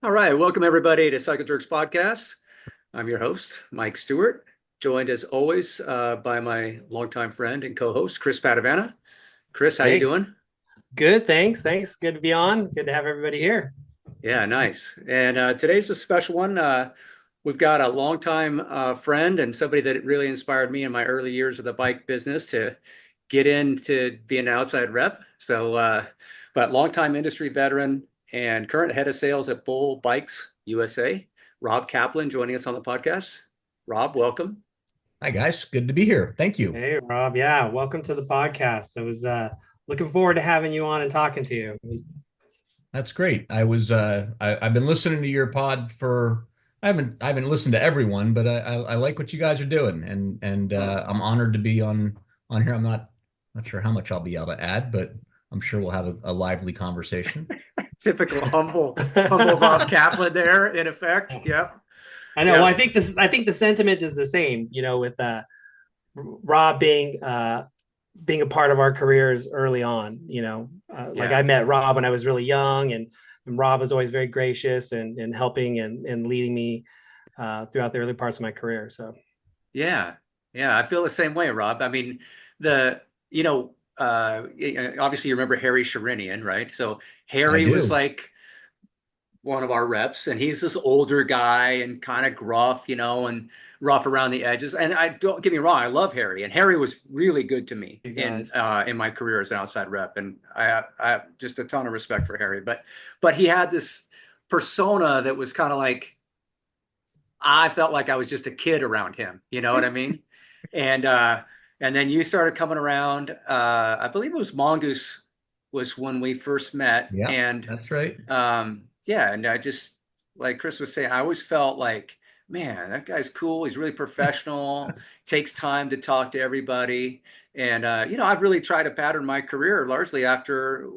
All right, welcome everybody to Cycle Jerks Podcast. I'm your host, Mike Stewart, joined as always by my longtime friend and co-host, Chris Padavana. Chris, how you Hey, doing? good. Thanks. Thanks. Good to be on. Good to have everybody here. Yeah, nice. And today's a special one. We've got a longtime friend and somebody that really inspired me in my early years of the bike business to get into being an outside rep. But longtime industry veteran and current head of sales at Bull Bikes USA, Rob Kaplan, joining us on the podcast. Rob, welcome. Hi guys, good to be here. Thank you. Hey, Rob. Yeah, welcome to the podcast. I was looking forward to having you on and talking to you. That's great. I've been listening to your pod for I haven't listened to everyone, but I like what you guys are doing, and I'm honored to be on here. I'm not sure how much I'll be able to add, but I'm sure we'll have a lively conversation. Typical humble Rob Kaplan there, in effect. Yep. I know. Well, Yep. I think the sentiment is the same. With Rob being a part of our careers early on. Like Yeah. I met Rob when I was really young, and Rob was always very gracious and helping and leading me throughout the early parts of my career. So Yeah, yeah, I feel the same way, Rob. I mean, obviously you remember Harry Sharinian, right? So I Harry was do. like one of our reps, and he's this older guy and kind of gruff, and rough around the edges. And I don't get me wrong, I love Harry, and Harry was really good to me you in guys. in my career as an outside rep, and I have just a ton of respect for Harry. But he had this persona that was kind of like I felt like I was just a kid around him. You know what I mean? And and then you started coming around. I believe it was Mongoose was when we first met, Yeah, and that's right. yeah, and I just like Chris was saying, I always felt like, man, that guy's cool. He's really professional. Takes time to talk to everybody. And I've really tried to pattern my career largely after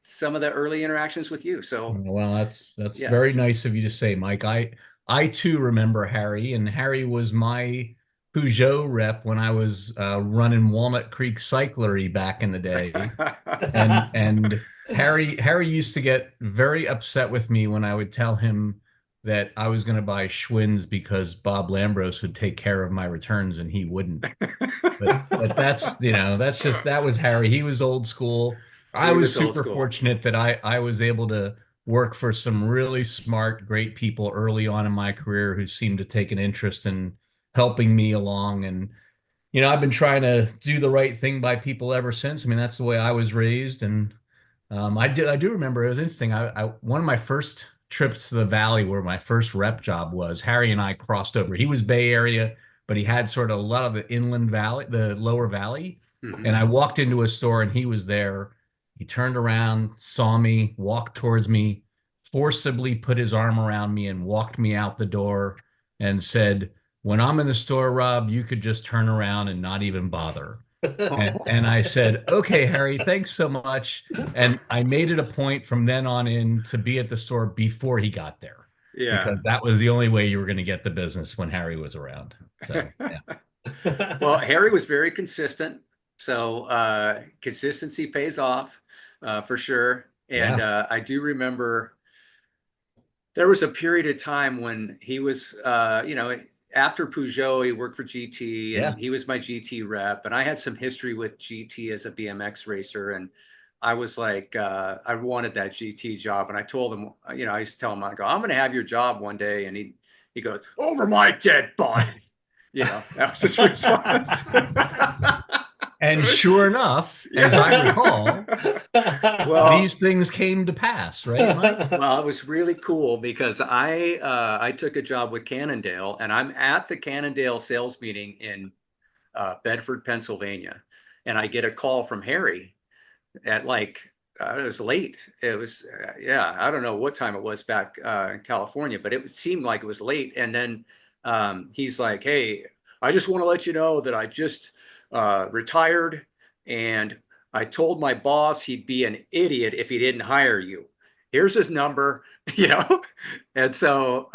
some of the early interactions with you. So Well, that's yeah. very nice of you to say, Mike. I too remember Harry, and Harry was my Peugeot rep when I was running Walnut Creek Cyclery back in the day. And Harry used to get very upset with me when I would tell him that I was going to buy Schwinn's because Bob Lambros would take care of my returns and he wouldn't. But that was Harry. He was old school. I He was was old super school. fortunate that I was able to work for some really smart, great people early on in my career who seemed to take an interest in helping me along. And I've been trying to do the right thing by people ever since. I mean, that's the way I was raised, and I do remember it was interesting. One of my first trips to the Valley, where my first rep job was, Harry and I crossed over. He was Bay Area, but he had sort of a lot of the inland valley, the lower valley. Hmm. And I walked into a store and he was there. He turned around, saw me, walked towards me, forcibly put his arm around me and walked me out the door and said, "When I'm in the store, Rob, you could just turn around and not even bother." And I said, "Okay, Harry, thanks so much." And I made it a point from then on in to be at the store before he got there Yeah. because that was the only way you were going to get the business when Harry was around. So, yeah. Well, Harry was very consistent. So consistency pays off for sure. And Yeah. I do remember there was a period of time when he was, after Peugeot, he worked for GT and Yeah. he was my GT rep. And I had some history with GT as a BMX racer. And I was like, I wanted that GT job. And I told him, I used to tell him, I go, I'm going to have your job one day. And he goes, over my dead body. That was his response. And sure enough, as I recall, Well, these things came to pass, right, Mike? well, it was really cool because I took a job with Cannondale, and I'm at the Cannondale sales meeting in Bedford, Pennsylvania, and I get a call from Harry at like it was late. It was yeah, I don't know what time it was back in California, but it seemed like it was late. And then he's like, "Hey, I just want to let you know that I just retired, and I told my boss he'd be an idiot if he didn't hire you. Here's his number, you know." And so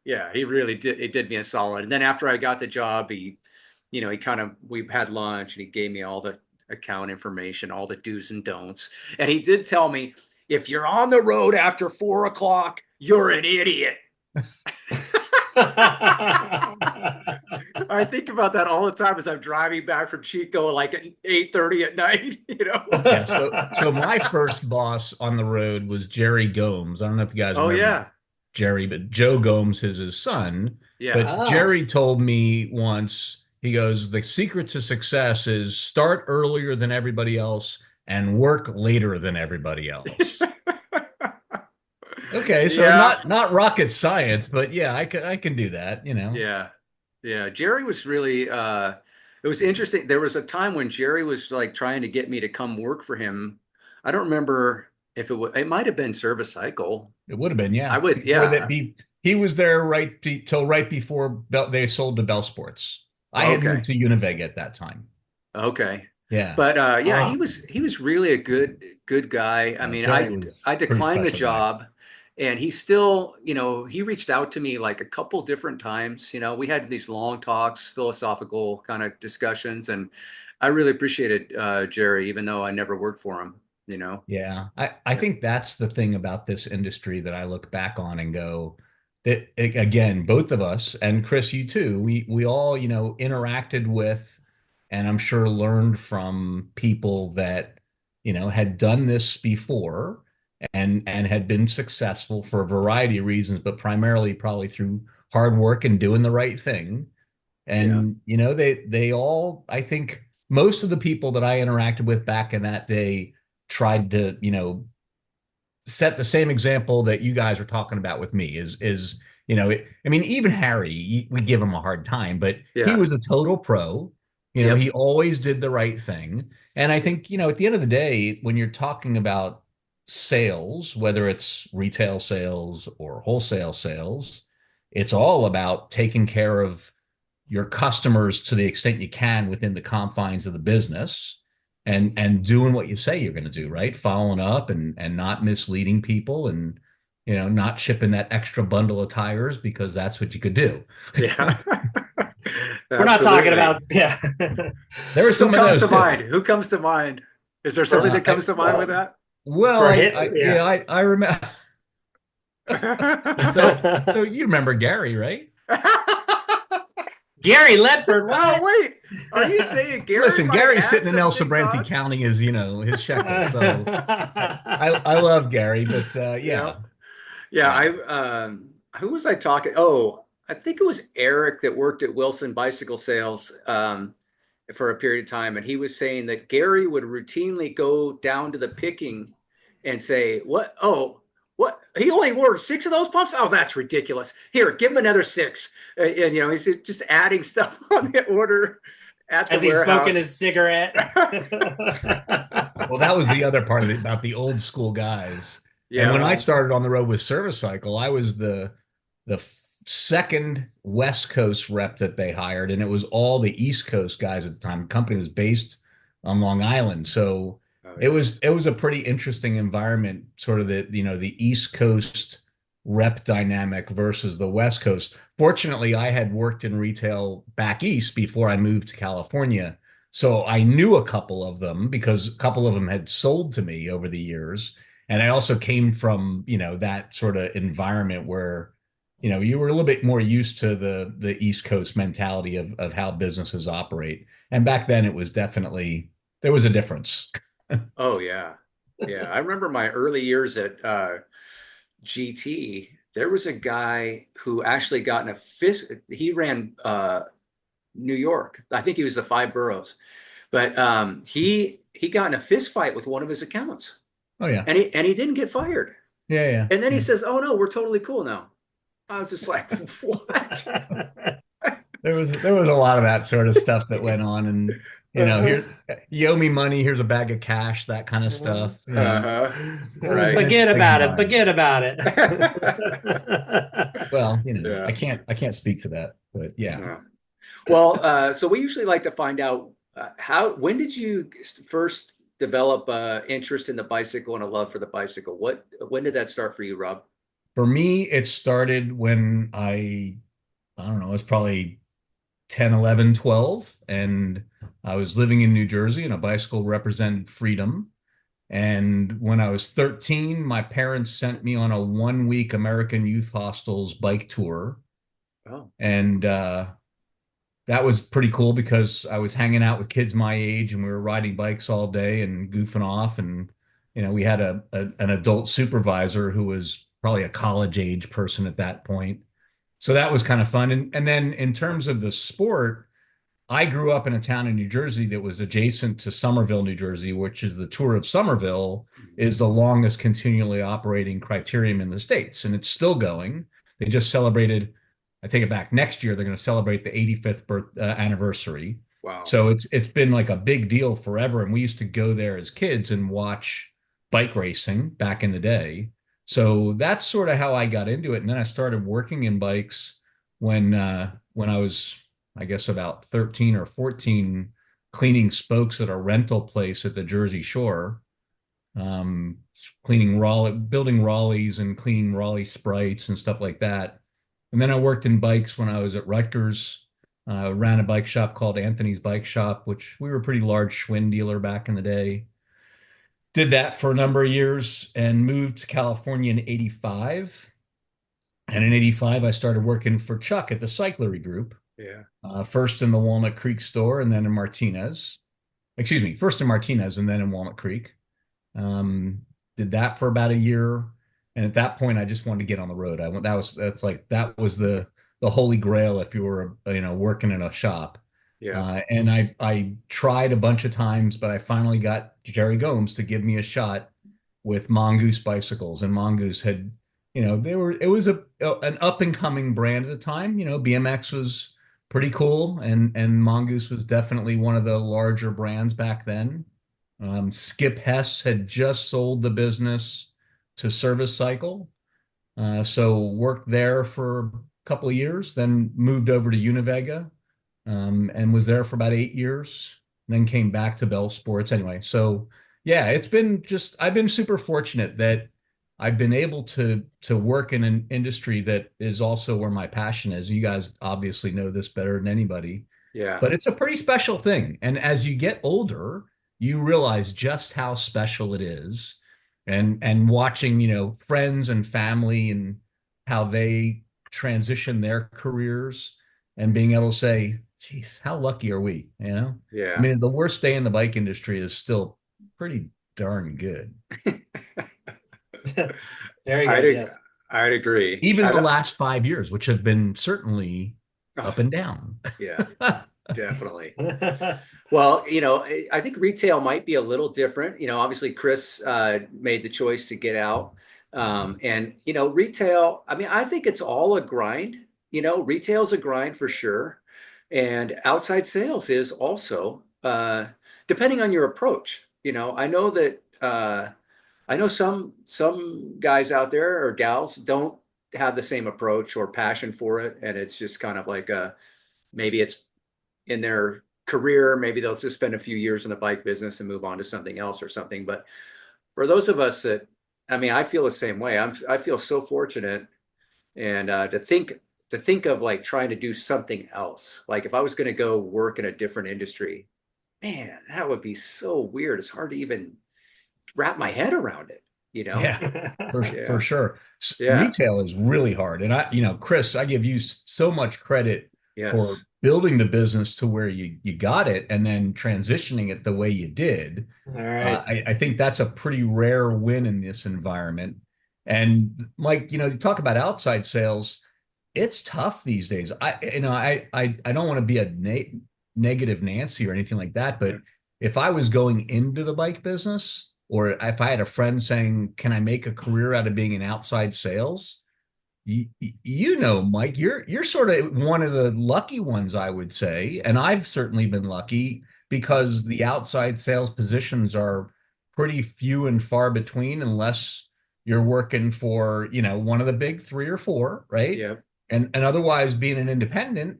yeah, he really did. It did me a solid. And then after I got the job, he kind of we had lunch and he gave me all the account information, all the do's and don'ts. And he did tell me if you're on the road after 4 o'clock, you're an idiot. I think about that all the time as I'm driving back from Chico, like at 8:30 at night, you know? Yeah, so my first boss on the road was Jerry Gomes. I don't know if you guys Oh, remember yeah. Jerry, but Joe Gomes is his son. Yeah. But Oh. Jerry told me once, he goes, the secret to success is start earlier than everybody else and work later than everybody else. Okay, so Yeah. not rocket science, but yeah, I can do that, you know. Yeah. Yeah. Jerry was really it was interesting. There was a time when Jerry was like trying to get me to come work for him. I don't remember if it might have been Service Cycle. It would have been, I yeah. would, Before that yeah. be he was there till right before they sold to Bell Sports. I had moved Okay. to Univeg at that time. Okay. Yeah. But yeah, Ah. he was really a good guy. I mean, Jerry was I pretty declined the special guy. job and he still, you know, he reached out to me like a couple different times. You know, we had these long talks, philosophical kind of discussions, and I really appreciated Jerry, even though I never worked for him, you know. Yeah, I Yeah. think that's the thing about this industry that I look back on and go that again, both of us and Chris, you too, we all, you know, interacted with and I'm sure learned from people that, you know, had done this before and had been successful for a variety of reasons, but primarily probably through hard work and doing the right thing. Yeah. And you know, they all, I think most of the people that I interacted with back in that day tried to, you know, set the same example that you guys are talking about with me is you know, I mean, even Harry, we give him a hard time, but he Yeah. was a total pro. You know, Yep. he always did the right thing. And I think, you know, at the end of the day, when you're talking about sales, whether it's retail sales or wholesale sales, it's all about taking care of your customers to the extent you can within the confines of the business and doing what you say you're going to do, right? Following up and not misleading people and you know not shipping that extra bundle of tires because that's what you could do. Yeah. We're not talking Absolutely. about, yeah. There were Who some of comes those to too. mind? Who comes to mind? Is there somebody For that comes to mind with well, that? Well, for hit, yeah. I remember. So you remember Gary, right? Gary Ledford, Oh, what? wait. Are you saying Gary Listen, might have Gary's had sitting in some El things Sobrante on? County as you know his shekel. So I love Gary, but Yeah. yeah, Yeah. yeah. Who was I talking? Oh, I think it was Eric that worked at Wilson Bicycle Sales for a period of time. And he was saying that Gary would routinely go down to the picking and say, what? Oh, what? He only ordered 6 of those pumps? Oh, that's ridiculous. Here, give him another 6. And, you know, he's just adding stuff on the order at the As he's smoking warehouse. his cigarette. Well, that was the other part of it about the old school guys. And Yeah. when I started on the road with Service Cycle, I was the second West Coast rep that they hired, and it was all the East Coast guys at the time. The company was based on Long Island, so Oh, it yeah. was a pretty interesting environment, sort of the you know the East Coast rep dynamic versus the West Coast. Fortunately, I had worked in retail back east before I moved to California. So I knew a couple of them because a couple of them had sold to me over the years. And I also came from, you know, that sort of environment where, you know, you were a little bit more used to the East Coast mentality of how businesses operate. And back then it was definitely there was a difference. Oh, yeah. Yeah. I remember my early years at GT. There was a guy who actually got in a fist. He ran New York. I think he was the 5 boroughs, but he got in a fist fight with one of his accounts, Oh yeah. and he didn't get fired. Yeah, yeah. And then he Yeah. says, "Oh no, we're totally cool now." I was just like, "What?" There was a lot of that sort of stuff that went on and you know, Uh-huh. here you owe me money, here's a bag of cash, that kind of stuff. You know, Uh-huh. it was an Right. Forget interesting about it. environment. Forget about it. Well, you know, Yeah. I can't speak to that, but yeah. Yeah. Well, so we usually like to find out when did you first develop interest in the bicycle and a love for the bicycle? When did that start for you, Rob? For me, it started when I don't know, it was probably 10, 11, 12, and I was living in New Jersey and a bicycle represented freedom. And when I was 13, my parents sent me on a 1 week American Youth Hostels bike tour. Oh, And that was pretty cool because I was hanging out with kids my age and we were riding bikes all day and goofing off. And, we had an adult supervisor who was probably a college age person at that point. So that was kind of fun. And then in terms of the sport, I grew up in a town in New Jersey that was adjacent to Somerville, New Jersey, which is the Tour of Somerville, is the longest continually operating criterium in the States, and it's still going. They just celebrated, I take it back, next year they're going to celebrate the 85th anniversary. wow. So it's been like a big deal forever, and we used to go there as kids and watch bike racing back in the day. So that's sort of how I got into it, and then I started working in bikes when I was, I guess, about 13 or 14, cleaning spokes at a rental place at the Jersey Shore, um, cleaning Raleigh, building Raleighs and cleaning Raleigh Sprites and stuff like that. And then I worked in bikes when I was at Rutgers, ran a bike shop called Anthony's Bike Shop, which we were a pretty large Schwinn dealer back in the day. Did that for a number of years and moved to California in 85. And in 85, I started working for Chuck at the Cyclery Group, Yeah. first in the Walnut Creek store and then in Martinez. Excuse me, first in Martinez and then in Walnut Creek. Um, did that for about a year, and at that point, I just wanted to get on the road. I went. That was the holy grail if you were working in a shop. Yeah. And I tried a bunch of times, but I finally got Jerry Gomes to give me a shot with Mongoose bicycles, and Mongoose had, it was an up and coming brand at the time. BMX was pretty cool, and Mongoose was definitely one of the larger brands back then. Skip Hess had just sold the business to Service Cycle, so worked there for a couple of years, then moved over to Univega, and was there for about 8 years, then came back to Bell Sports. Anyway, so yeah, I've been super fortunate that I've been able to work in an industry that is also where my passion is. You guys obviously know this better than anybody, Yeah. but it's a pretty special thing. And as you get older, you realize just how special it is. And watching, friends and family and how they transition their careers and being able to say, geez, how lucky are we? I Yeah. mean, the worst day in the bike industry is still pretty darn good. Very I'd good. Yes. I'd agree. Even the last 5 years, which have been certainly Oh, up and down. yeah, definitely. Well, I think retail might be a little different. Obviously Chris made the choice to get out. And retail, I mean, I think it's all a grind. Retail's a grind for sure. And outside sales is also, depending on your approach. I know some guys out there or gals don't have the same approach or passion for it, and it's just kind of like maybe it's in their career, maybe they'll just spend a few years in the bike business and move on to something else or something. But for those of us that, I mean, I feel the same way. I feel so fortunate, and to think of like trying to do something else. Like if I was going to go work in a different industry, man, that would be so weird. It's hard to even wrap my head around it, you know? Yeah, for Yeah. sure. Yeah. Retail is really hard. And Chris, I give you so much credit for Yes. building the business to where you got it and then transitioning it the way you did. All right. I think that's a pretty rare win in this environment. And Mike, you talk about outside sales, it's tough these days. I don't want to be a negative Nancy or anything like that, but if I was going into the bike business, or if I had a friend saying, "Can I make a career out of being in outside sales?" Mike, you're sort of one of the lucky ones, I would say, and I've certainly been lucky because the outside sales positions are pretty few and far between, unless you're working for, one of the big three or four, right? Yeah. And otherwise, being an independent,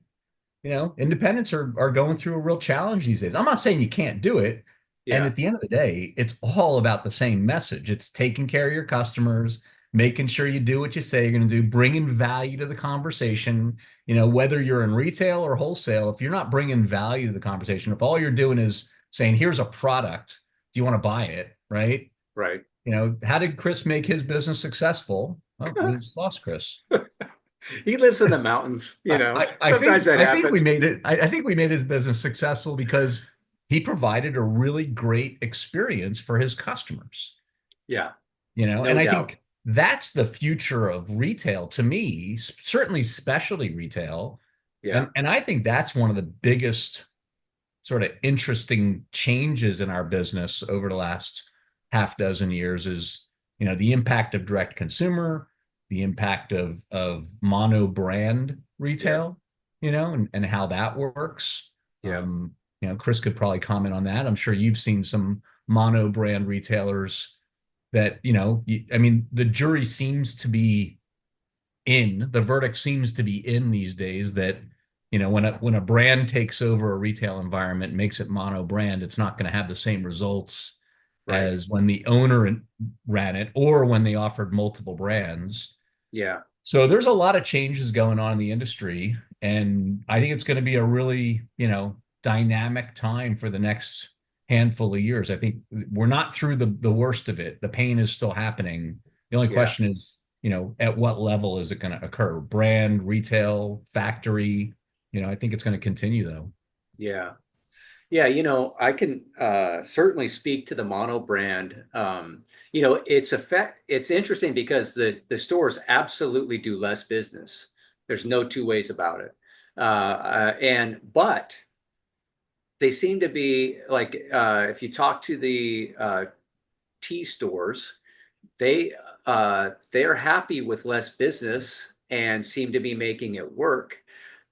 independents are going through a real challenge these days. I'm not saying you can't do it. And Yeah. at the end of the day, it's all about the same message. It's taking care of your customers, making sure you do what you say you're going to do, bringing value to the conversation. Whether you're in retail or wholesale, if you're not bringing value to the conversation, if all you're doing is saying, here's a product, do you want to buy it? Right? Right. How did Chris make his business successful? Well, we just lost Chris. He lives in the mountains, I Sometimes think that I think we happens. made it. I think we made his business successful because he provided a really great experience for his customers. Yeah, And no I doubt. think that's the future of retail to me, certainly specialty retail. Yeah, And I think that's one of the biggest sort of interesting changes in our business over the last half dozen years is, the impact of direct consumer, the impact of mono brand yeah, retail, and how that works. yeah, Chris could probably comment on that. I'm sure you've seen some mono brand retailers that, I mean, the jury seems to be the verdict seems to be in these days that, when a brand takes over a retail environment, makes it mono brand, it's not going to have the same results right. as when the owner ran it or when they offered multiple brands. Yeah, So there's a lot of changes going on in the industry, and I think it's going to be a really, dynamic time for the next handful of years. I think we're not through the worst of it. The pain is still happening. The only yeah, question is, at what level is it going to occur? Brand, retail, factory? I think it's going to continue though. yeah. Yeah, I can certainly speak to the mono brand. It's interesting because the stores absolutely do less business. There's no two ways about it. And but they seem to be like if you talk to the tea stores, they they're happy with less business and seem to be making it work.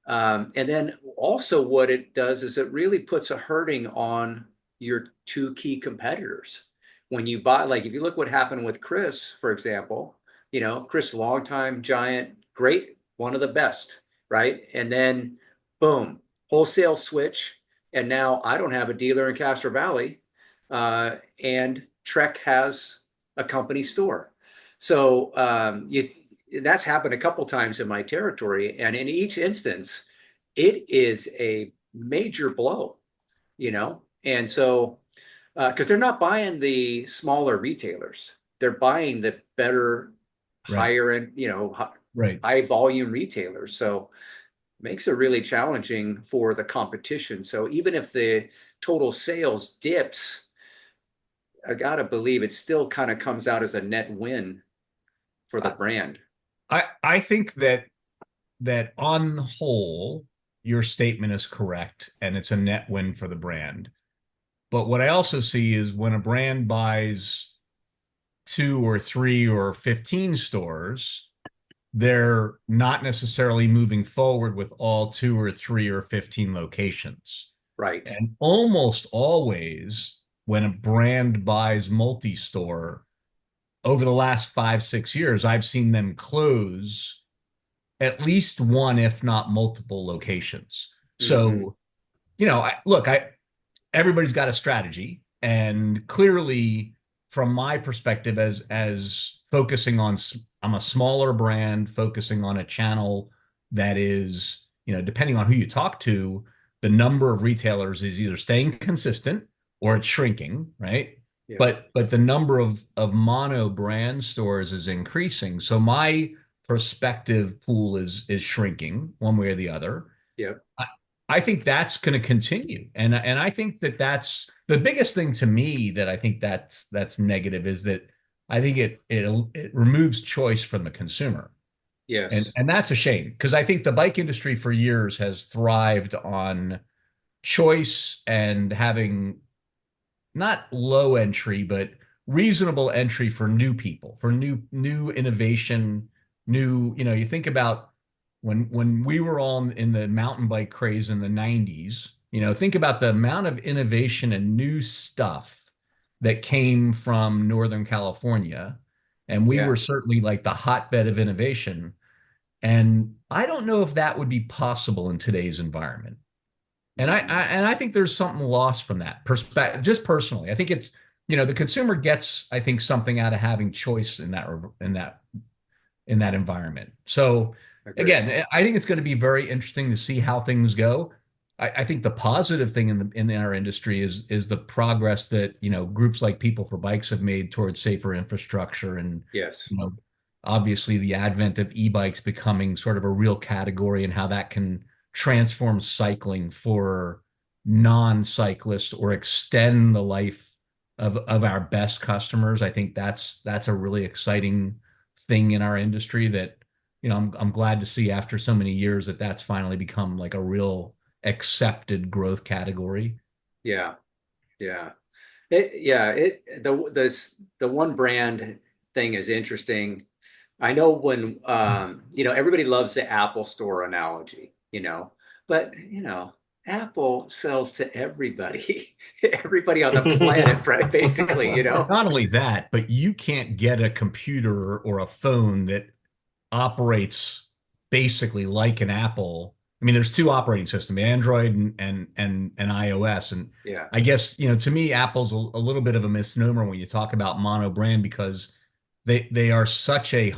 And then also what it does is it really puts a hurting on your two key competitors. When you buy, like if you look what happened with Chris, for example, Chris, longtime giant, great, one of the best, right? And then boom, wholesale switch. And now I don't have a dealer in Castro Valley. And Trek has a company store. So that's happened a couple times in my territory. And in each instance, it is a major blow, And so, because they're not buying the smaller retailers, they're buying the better, Right. higher end, Right. high volume retailers. So it makes it really challenging for the competition. So even if the total sales dips, I gotta believe it still kind of comes out as a net win for the I, brand. I think that on the whole, your statement is correct, and it's a net win for the brand. But what I also see is when a brand buys two or three or 15 stores, they're not necessarily moving forward with all two or three or 15 locations. Right. And almost always, when a brand buys multi store, over the last 5, 6 years, I've seen them close at least one, if not multiple locations. Mm-hmm. So, everybody's got a strategy, and clearly, from my perspective, as focusing on, I'm a smaller brand focusing on a channel that is, depending on who you talk to, the number of retailers is either staying consistent or it's shrinking, right? Yeah. But the number of mono brand stores is increasing. So my prospective pool is shrinking one way or the other. Yeah. I, I think that's going to continue, and I think that's the biggest thing to me that I think that's negative is that I think it removes choice from the consumer, and Yes. and that's a shame because I think the bike industry for years has thrived on choice and having not low entry, but reasonable entry for new people, for new innovation, you think about when we were all in the mountain bike craze in the 90s, think about the amount of innovation and new stuff that came from Northern California. And we Yeah. were certainly like the hotbed of innovation. And I don't know if that would be possible in today's environment. And I think there's something lost from that perspective. Just personally, I think it's the consumer gets, I think, something out of having choice in that environment. So Agree. again, I think it's going to be very interesting to see how things go. I think the positive thing in our industry is the progress that, groups like People for Bikes have made towards safer infrastructure and, Yes. you know, obviously the advent of e-bikes becoming sort of a real category and how that can transform cycling for non-cyclists or extend the life of our best customers. I think that's a really exciting thing in our industry that, I'm glad to see after so many years that that's finally become like a real accepted growth category. Yeah. Yeah. The one brand thing is interesting. I know when everybody loves the Apple Store analogy, but Apple sells to everybody, everybody on the planet, right? Basically. Not only that, but you can't get a computer or a phone that operates basically like an Apple. I mean, there's two operating systems, Android and iOS. And Yeah. I guess, to me, Apple's a little bit of a misnomer when you talk about mono brand because they are such a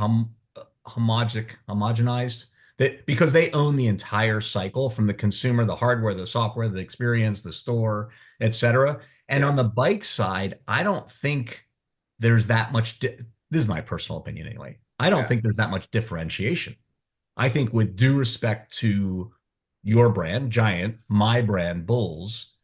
homogenized that because they own the entire cycle from the consumer, the hardware, the software, the experience, the store, etc. And Yeah. on the bike side, I don't think there's that much. This is my personal opinion anyway. I don't Yeah. think there's that much differentiation. I think, with due respect to your brand, Giant, my brand, Bulls,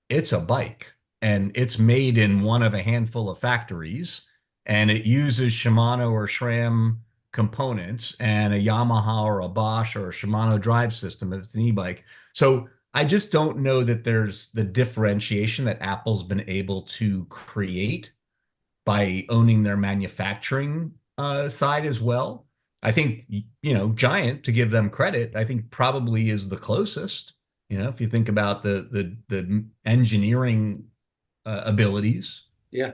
it's a bike and it's made in one of a handful of factories and it uses Shimano or SRAM components and a Yamaha or a Bosch or a Shimano drive system if it's an e-bike. So I just don't know that there's the differentiation that Apple's been able to create by owning their manufacturing side as well. I think, Giant, to give them credit, I think probably is the closest. If you think about the engineering abilities. Yeah.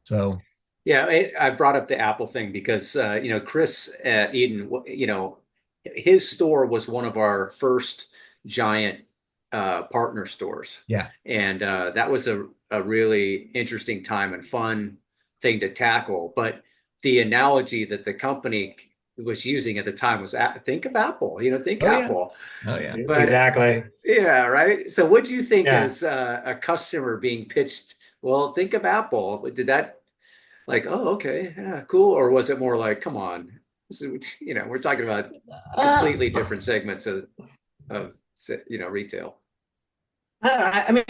So Yeah, I brought up the Apple thing because Chris at Eden, his store was one of our first Giant partner stores, yeah. and that was a really interesting time and fun thing to tackle. But the analogy that the company was using at the time was, think of Apple, think Oh yeah. Apple. Oh yeah. But Exactly. yeah, right. So what do you think Yeah. as a customer being pitched? Well, think of Apple. Did that like, oh, okay, yeah, cool? Or was it more like, come on, we're talking about Uh, completely different segments of retail. I mean,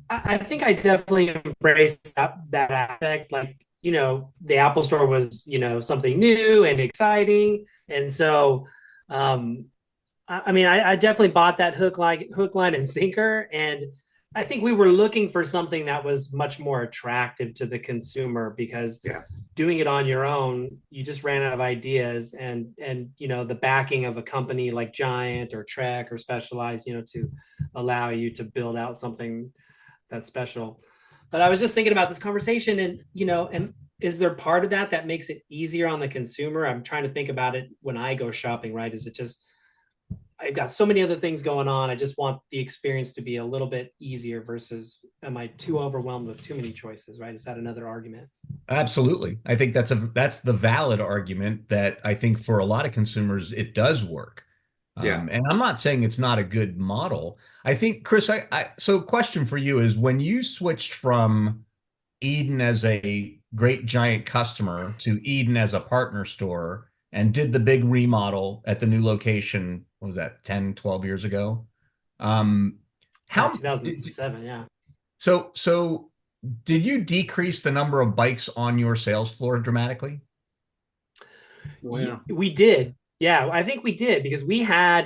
I think I definitely embraced that aspect. Like, the Apple Store was, something new and exciting. And so, um, I mean, I definitely bought that hook, line, and sinker. And I think we were looking for something that was much more attractive to the consumer because Yeah, doing it on your own, you just ran out of ideas. And the backing of a company like Giant or Trek or Specialized, to allow you to build out something that's special. But I was just thinking about this conversation, and and is there part of that makes it easier on the consumer? I'm trying to think about it when I go shopping. Right? Is it just I've got so many other things going on. I just want the experience to be a little bit easier versus am I too overwhelmed with too many choices, right? Is that another argument? Absolutely. I think that's the valid argument that I think for a lot of consumers it does work. yeah. And I'm not saying it's not a good model. I think, Chris, so question for you is when you switched from Eden as a Great Giant customer to Eden as a partner store and did the big remodel at the new location, what was that, 10, 12 years ago? Um, Yeah, how 2007. Yeah. so did you decrease the number of bikes on your sales floor dramatically? Well, We did. Yeah, I think we did because we had,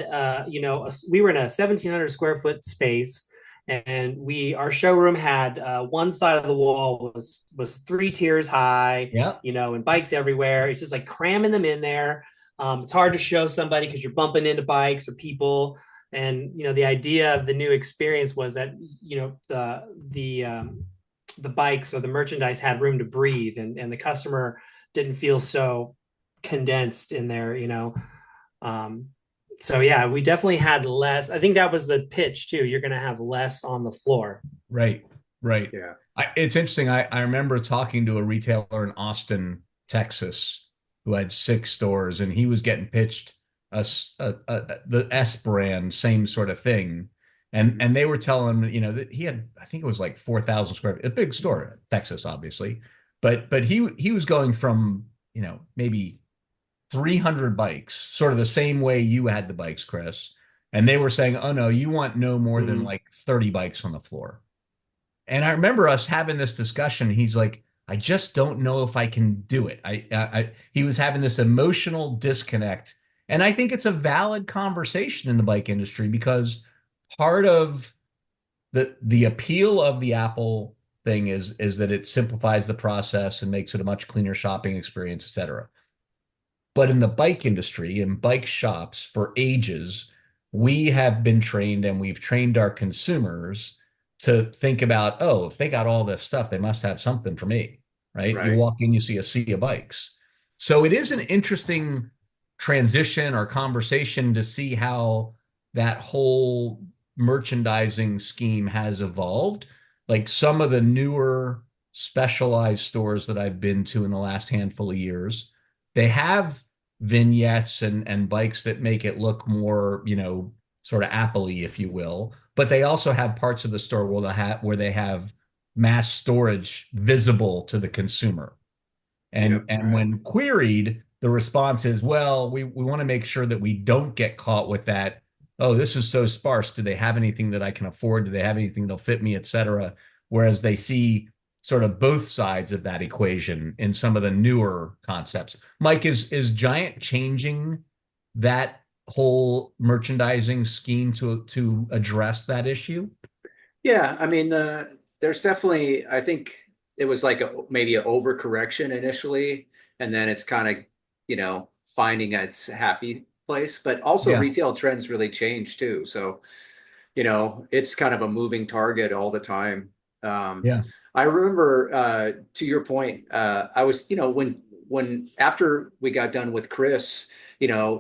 we were in a 1,700 square foot space, and our showroom had one side of the wall was 3 tiers high, Yeah. and bikes everywhere. It's just like cramming them in there. It's hard to show somebody because you're bumping into bikes or people, and the idea of the new experience was that the bikes or the merchandise had room to breathe, and the customer didn't feel so condensed in there, um so yeah, we definitely had less. I think that was the pitch too. You're going to have less on the floor. Right, right. yeah, It's interesting. I remember talking to a retailer in Austin, Texas, who had 6 stores, and he was getting pitched the S brand, same sort of thing. Mhm. And they were telling him, that he had, I think it was like 4,000 square feet, a big store, Texas, obviously. But he was going from, maybe 300 bikes, sort of the same way you had the bikes, Chris. And they were saying, oh no, you want no more than Mm, like 30 bikes on the floor. And I remember us having this discussion. He's like, I just don't know if I can do it. He was having this emotional disconnect. And I think it's a valid conversation in the bike industry because part of the appeal of the Apple thing is that it simplifies the process and makes it a much cleaner shopping experience, et cetera. But in the bike industry, in bike shops for ages, we have been trained and we've trained our consumers to think about, oh, if they got all this stuff, they must have something for me, right? You Right. walk in, you see a sea of bikes. So it is an interesting transition or conversation to see how that whole merchandising scheme has evolved. Like some of the newer specialized stores that I've been to in the last handful of years, they have vignettes and bikes that make it look more, sort of Apple-y, if you will. But they also have parts of the store where they have mass storage visible to the consumer. And Yep. and when queried, the response is, well, we want to make sure that we don't get caught with that. Oh, this is so sparse. Do they have anything that I can afford? Do they have anything that'll fit me, et cetera? Whereas they see sort of both sides of that equation in some of the newer concepts. Mike, is Giant changing that whole merchandising scheme to address that issue? Yeah, I mean, there's definitely, I think it was like maybe an overcorrection initially, and then it's kind of, finding its happy place. But also Yeah, retail trends really change too. So, it's kind of a moving target all the time. Um, yeah, I remember, to your point, I was, when after we got done with Chris,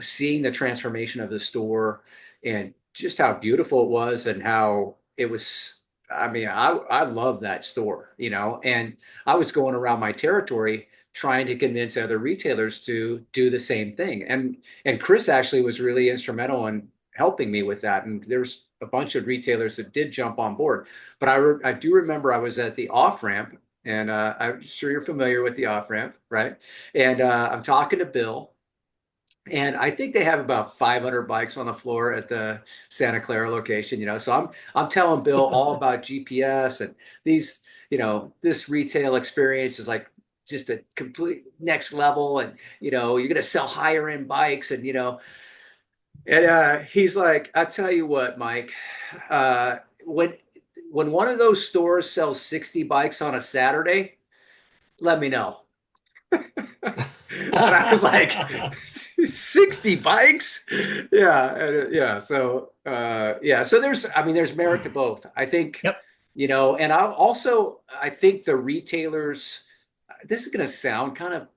seeing the transformation of the store and just how beautiful it was and how it was. I mean, I love that store, and I was going around my territory trying to convince other retailers to do the same thing. And Chris actually was really instrumental in helping me with that. And there's a bunch of retailers that did jump on board. But I do remember I was at the off ramp, and I'm sure you're familiar with the off ramp, right? And I'm talking to Bill, and I think they have about 500 bikes on the floor at the Santa Clara location. So I'm telling Bill all about GPS and these, this retail experience is like just a complete next level, and you're gonna sell higher end bikes, and he's like, I tell you what, Mike, uh, when one of those stores sells 60 bikes on a Saturday, let me know. And I was like, 60 bikes? Yeah, yeah. So yeah, so there's merit to both. I think, yep, and I think the retailers, this is gonna sound kind of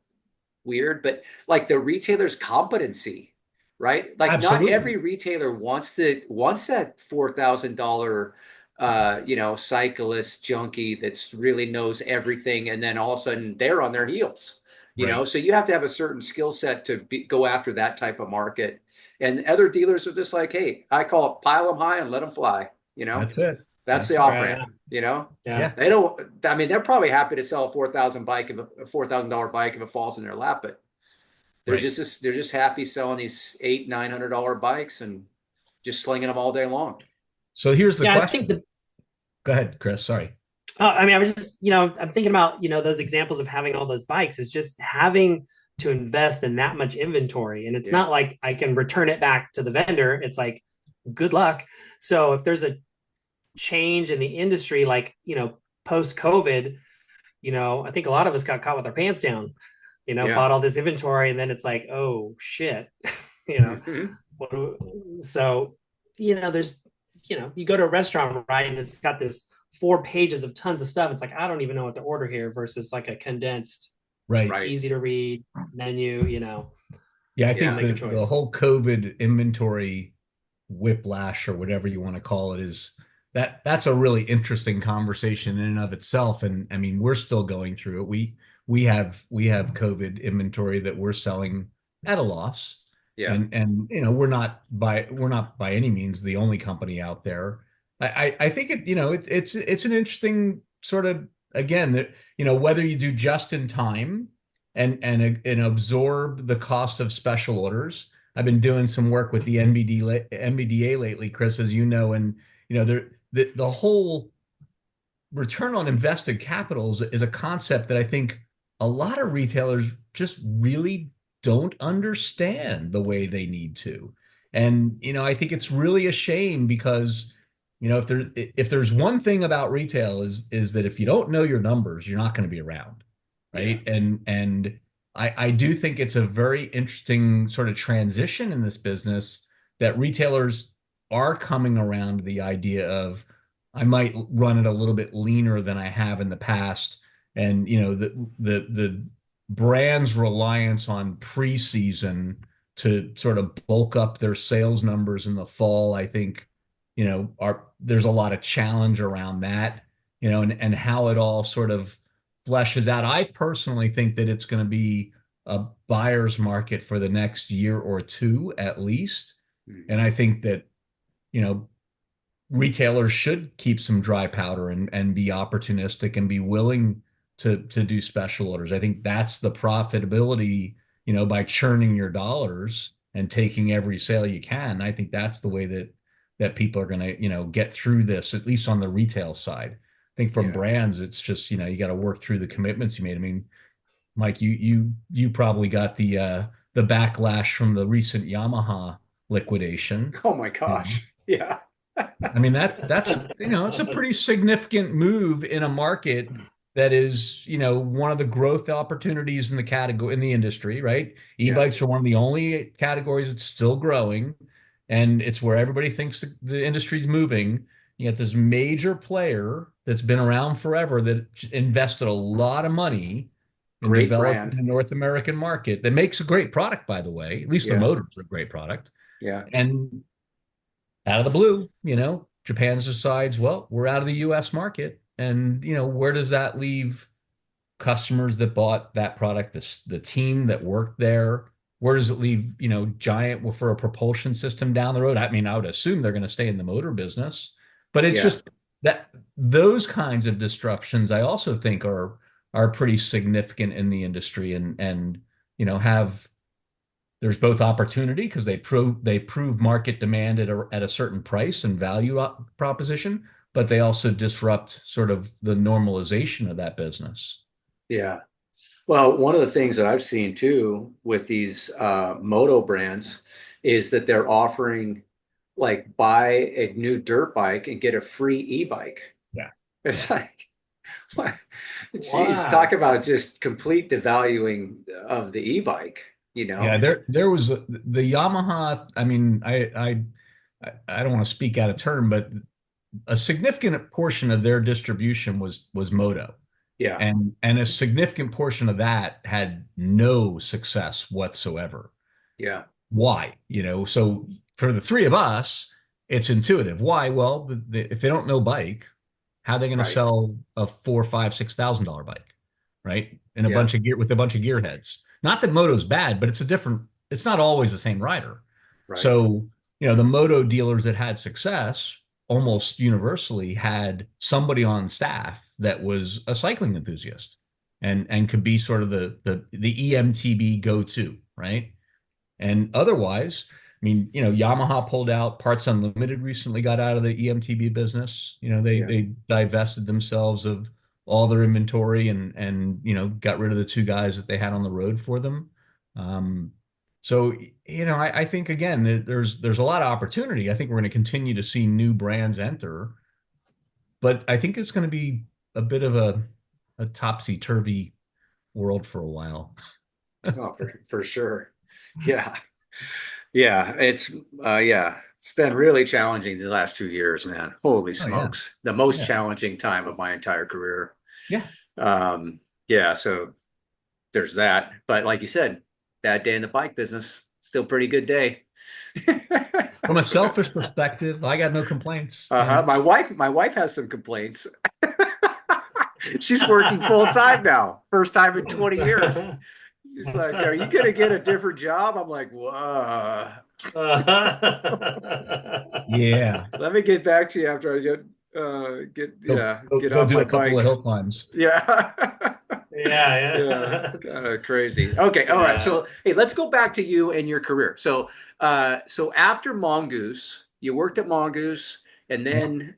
weird, but like the retailer's competency, right? Like not absolutely. every retailer wants that $4,000 cyclist junkie that's really knows everything, and then all of a sudden they're on their heels. Right. So you have to have a certain skill set to go after that type of market. And other dealers are just like, hey, I call it pile them high and let them fly. That's it. That's the That's it. off right. ramp. Yeah. Yeah. They don't. I mean, they're probably happy to sell a 4,000 bike if a $4,000 bike if it falls in their lap, but Right. they're just happy selling these $800-900 bikes and just slinging them all day long. So here's the Yeah. I think question. the Go ahead, Chris. Sorry. I mean, I was just, I'm thinking about, those examples of having all those bikes is just having to invest in that much inventory. And it's Yeah, not like I can return it back to the vendor. It's like, good luck. So if there's a change in the industry, like, post COVID, I think a lot of us got caught with our pants down, yeah. bought all this inventory. And then it's like, oh shit, you know, Mhm. so, there's, you go to a restaurant, right? And it's got this 4 pages of tons of stuff. It's like, I don't even know what to order here versus like a condensed, Right. Right. easy to read menu, Yeah, I you can think Yeah, make a the choice. whole COVID inventory whiplash or whatever you want to call it is that's a really interesting conversation in and of itself. And I mean, we're still going through it. We have COVID inventory that we're selling at a loss. Yeah. And we're not by any means the only company out there. I think it's an interesting sort of, again, that whether you do just in time and absorb the cost of special orders. I've been doing some work with the NBDA lately, Chris, as you know, and the whole return on invested capital is a concept that I think a lot of retailers just really don't understand the way they need to. And I think it's really a shame because if there's one thing about retail is that if you don't know your numbers, you're not going to be around, Yeah. right? And I do think it's a very interesting sort of transition in this business that retailers are coming around to the idea of I might run it a little bit leaner than I have in the past. And the brand's reliance on preseason to sort of bulk up their sales numbers in the fall, I think, there's a lot of challenge around that, and how it all sort of fleshes out. I personally think that it's going to be a buyer's market for the next year or two at least. And Mhm. I think that, you know, retailers should keep some dry powder and be opportunistic and be willing to do special orders. I think that's the profitability, by churning your dollars and taking every sale you can. I think that's the way that people are going to, get through this, at least on the retail side. I think from Yeah. brands, it's just, you got to work through the commitments you made. I mean, Mike, you probably got the backlash from the recent Yamaha liquidation. Oh my You know, gosh. Yeah. I mean it's a pretty significant move in a market that is, one of the growth opportunities in the category in the industry, right? Yeah. E-bikes are one of the only categories that's still growing, and it's where everybody thinks the industry's moving. You got this major player that's been around forever that invested a lot of money in Great developing brand. the North American market that makes a great product, by the way. At least the Yeah. motors are a great product. Yeah. And out of the blue, Japan decides, well, we're out of the US market. And, where does that leave customers that bought that product, the team that worked there? Where does it leave, Giant for a propulsion system down the road? I mean, I would assume they're going to stay in the motor business, but it's Yeah. just that those kinds of disruptions I also think are pretty significant in the industry and have there's both opportunity because they prove market demand at a certain price and value proposition, but they also disrupt sort of the normalization of that business. Yeah. Well, one of the things that I've seen too with these moto brands is that they're offering like buy a new dirt bike and get a free e-bike. Yeah. It's Yeah. like, what? Geez, talk Wow. about just complete devaluing of the e-bike, you Yeah, know? there was the Yamaha. I mean, I don't want to speak out of turn, but a significant portion of their distribution was moto. Yeah. And a significant portion of that had no success whatsoever. Yeah. Why? So for the three of us, it's intuitive. Why? Well, if they don't know bike, how are they going to Right. sell a four, five, $6,000 bike, right? And a Yeah. bunch of gear with a bunch of gearheads. Not that moto's bad, but it's not always the same rider. Right. So, the moto dealers that had success almost universally had somebody on staff that was a cycling enthusiast and could be sort of the EMTB go-to, right? And otherwise, I mean, Yamaha pulled out. Parts Unlimited recently got out of the EMTB business. They Yeah. they divested themselves of all their inventory and got rid of the two guys that they had on the road for them. Um, so I think again that there's a lot of opportunity. I think we're going to continue to see new brands enter, but I think it's going to be a bit of a topsy-turvy world for a while. Oh, for sure. Yeah. Yeah. Yeah. It's been really challenging the last 2 years, man. Holy Oh yeah, smokes. The most yeah, challenging time of my entire career. yeah. Yeah, so there's that. But like you said, bad day in the bike business, still pretty good day. From a selfish perspective, I got no complaints. My wife has some complaints. She's working full time now. First time in 20 years. He's like, "Are you gonna get a different job?" I'm like, "Whoa." Yeah. Let me get back to you after I get Go off do my a couple of bike. hill climbs. Yeah. Yeah, Yeah, kind of crazy. Okay, all right. yeah. So, hey, let's go back to you and your career. So after Mongoose, you worked at Mongoose, and then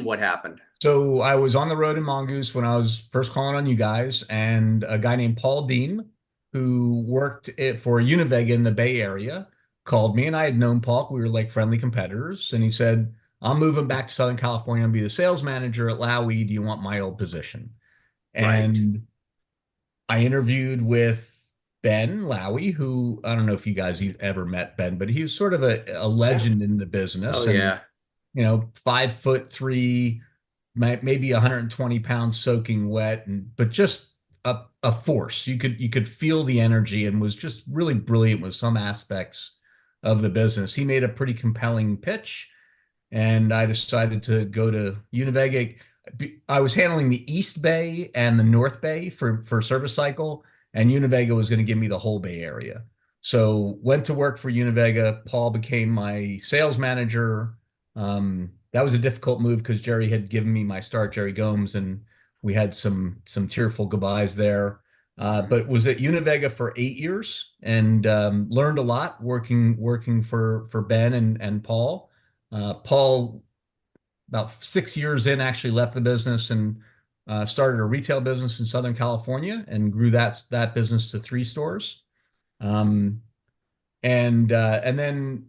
what happened? So I was on the road in Mongoose when I was first calling on you guys, and a guy named Paul Dean, who worked for Univega in the Bay Area, called me, and I had known Paul. We were like friendly competitors, and he said, "I'm moving back to Southern California and be the sales manager at Lowy. Do you want my old position?" Right. And I interviewed with Ben Lowy, who I don't know if you guys ever met Ben, but he was sort of a Yeah. legend in the Oh business, and yeah. 5'3", maybe 120 pounds soaking wet, and but just a force. You could feel the energy, and was just really brilliant with some aspects of the business. He made a pretty compelling pitch, and I decided to go to Univega. I was handling the East Bay and the North Bay for Service Cycle, and Univega was going to give me the whole Bay Area. So went to work for Univega. Paul became my sales manager. That was a difficult move because Jerry had given me my start, Jerry Gomes, and we had some tearful goodbyes there. Mhm. But was at Univega for 8 years and learned a lot working for Ben and Paul. Paul, about 6 years in, actually left the business and started a retail business in Southern California and grew that business to 3 stores. Um, and then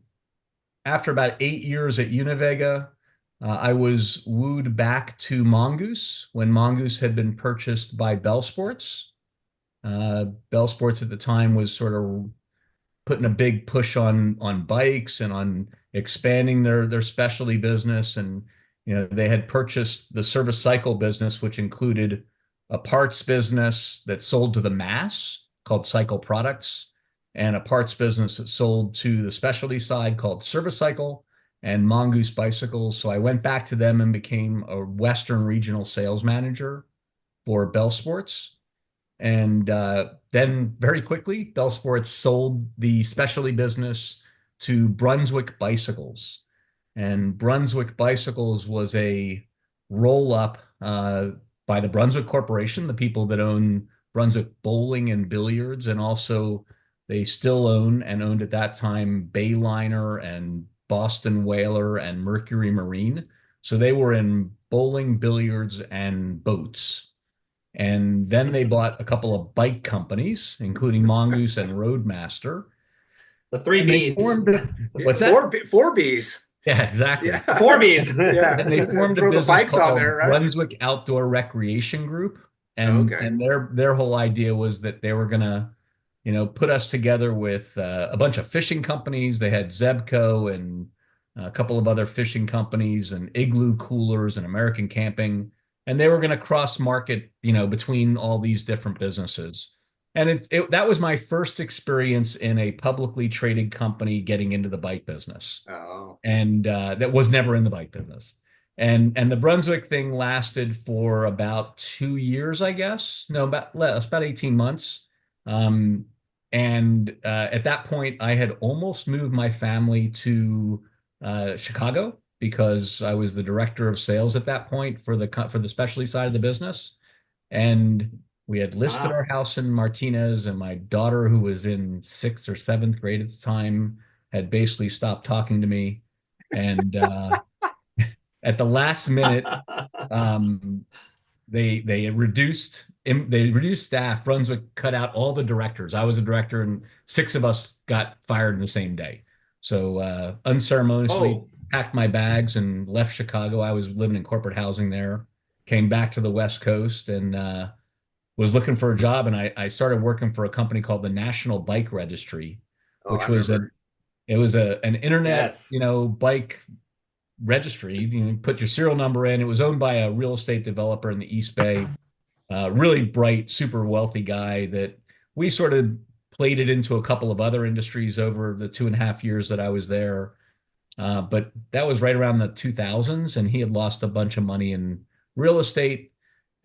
after about 8 years at Univega, I was wooed back to Mongoose when Mongoose had been purchased by Bell Sports. Bell Sports at the time was sort of putting a big push on bikes and on expanding their specialty business. And they had purchased the service cycle business, which included a parts business that sold to the mass called Cycle Products, and a parts business that sold to the specialty side called Service Cycle, and Mongoose Bicycles. So I went back to them and became a Western regional sales manager for Bell Sports. And then very quickly, Bell Sports sold the specialty business to Brunswick Bicycles. And Brunswick Bicycles was a roll up by the Brunswick Corporation, the people that own Brunswick Bowling and Billiards. And also, they still owned at that time Bayliner and Boston Whaler and Mercury Marine. So they were in bowling, billiards, and boats. And then they bought a couple of bike companies, including Mongoose and Roadmaster. The three And they B's. formed, Yeah, what's that? four B's. Yeah, exactly. The Yeah. four B's. Yeah. And they formed a Throw the business bikes on there, called right? Brunswick Outdoor Recreation Group. Okay. And their whole idea was that they were gonna, put us together with a bunch of fishing companies. They had Zebco and a couple of other fishing companies and Igloo Coolers and American Camping. And they were gonna cross market, between all these different businesses. And that was my first experience in a publicly traded company getting into the bike business, Oh. and that was never in the bike business. And the Brunswick thing lasted for about 2 years, I guess. No, about less, about 18 months. Um, and at that point, I had almost moved my family to Chicago because I was the director of sales at that point for the specialty side of the business. And we had listed Wow. our house in Martinez, and my daughter, who was in sixth or seventh grade at the time, had basically stopped talking to me. And at the last minute, um, they reduced staff. Brunswick cut out all the directors. I was a director, and six of us got fired in the same day. So unceremoniously Oh, packed my bags and left Chicago. I was living in corporate housing there. Came back to the West Coast and was looking for a job, and I started working for a company called the National Bike Registry, Oh, I which was remember. an internet, yes. bike registry. You put your serial number in. It was owned by a real estate developer in the East Bay, really bright, super wealthy guy that we sort of played it into a couple of other industries over the 2.5 years that I was there. But that was right around the 2000s, and he had lost a bunch of money in real estate.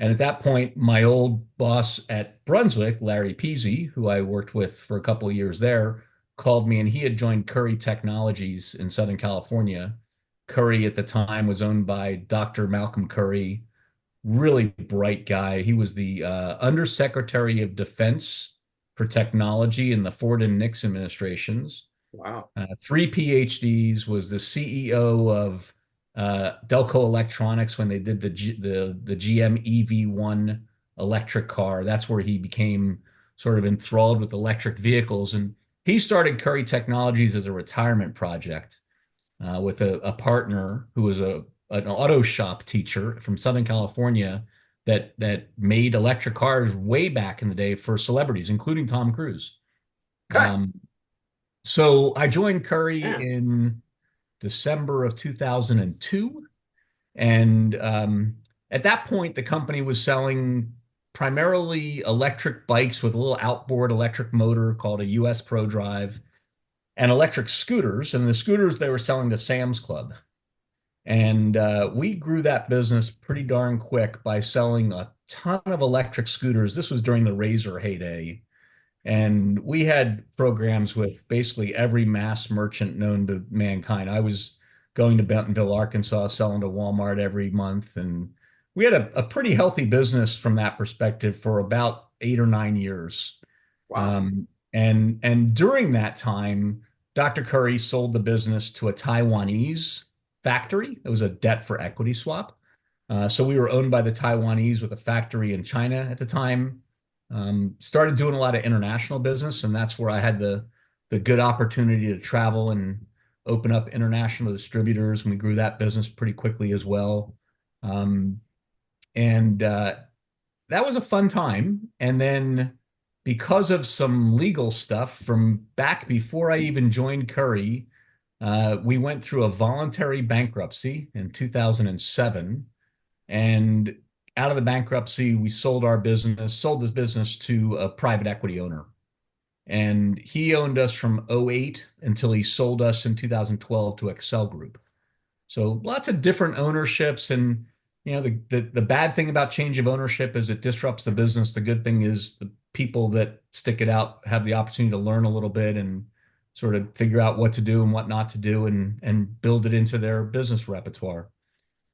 And at that point, my old boss at Brunswick, Larry Peasy, who I worked with for a couple of years there, called me and he had joined Curry Technologies in Southern California. Curry at the time was owned by Dr. Malcolm Curry, really bright guy. He was the Undersecretary of Defense for Technology in the Ford and Nixon administrations. Wow. Three PhDs, was the CEO of Delco Electronics when they did the GM EV1 electric car. That's where he became sort of enthralled with electric vehicles. And he started Curry Technologies as a retirement project with a partner who was an auto shop teacher from Southern California that made electric cars way back in the day for celebrities, including Tom Cruise. Um, so I joined Curry Yeah. in December of 2002. And at that point, the company was selling primarily electric bikes with a little outboard electric motor called a US Pro Drive and electric scooters. And the scooters they were selling to Sam's Club. And we grew that business pretty darn quick by selling a ton of electric scooters. This was during the Razor heyday. And we had programs with basically every mass merchant known to mankind. I was going to Bentonville, Arkansas, selling to Walmart every month. And we had a pretty healthy business from that perspective for about 8 or 9 years. Wow. And during that time, Dr. Curry sold the business to a Taiwanese factory. It was a debt for equity swap. So we were owned by the Taiwanese with a factory in China at the time. Started doing a lot of international business, and that's where I had the good opportunity to travel and open up international distributors. And we grew that business pretty quickly as well. Um, and that was a fun time. And then because of some legal stuff from back before I even joined Curry, we went through a voluntary bankruptcy in 2007. And out of the bankruptcy, we sold this business to a private equity owner. And he owned us from '08 until he sold us in 2012 to Excel Group. So lots of different ownerships. And the bad thing about change of ownership is it disrupts the business. The good thing is the people that stick it out have the opportunity to learn a little bit and sort of figure out what to do and what not to do and build it into their business repertoire.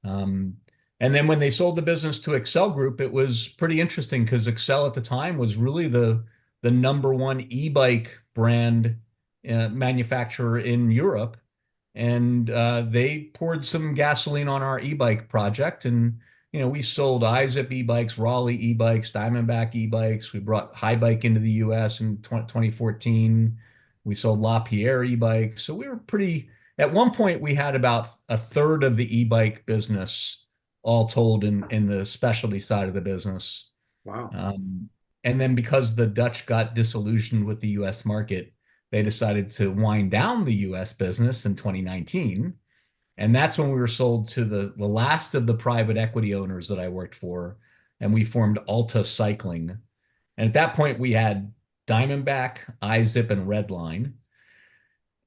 Um, and then when they sold the business to Excel Group, it was pretty interesting because Excel at the time was really the number one e-bike brand manufacturer in Europe. And they poured some gasoline on our e-bike project. And, we sold iZip e-bikes, Raleigh e-bikes, Diamondback e-bikes. We brought High Bike into the US in 2014. We sold LaPierre e-bikes. So we were at one point, we had about a third of the e-bike business all told in the specialty side of the business. Wow. And then because the Dutch got disillusioned with the US market, they decided to wind down the US business in 2019. And that's when we were sold to the last of the private equity owners that I worked for. And we formed Alta Cycling. And at that point, we had Diamondback, iZip, and Redline.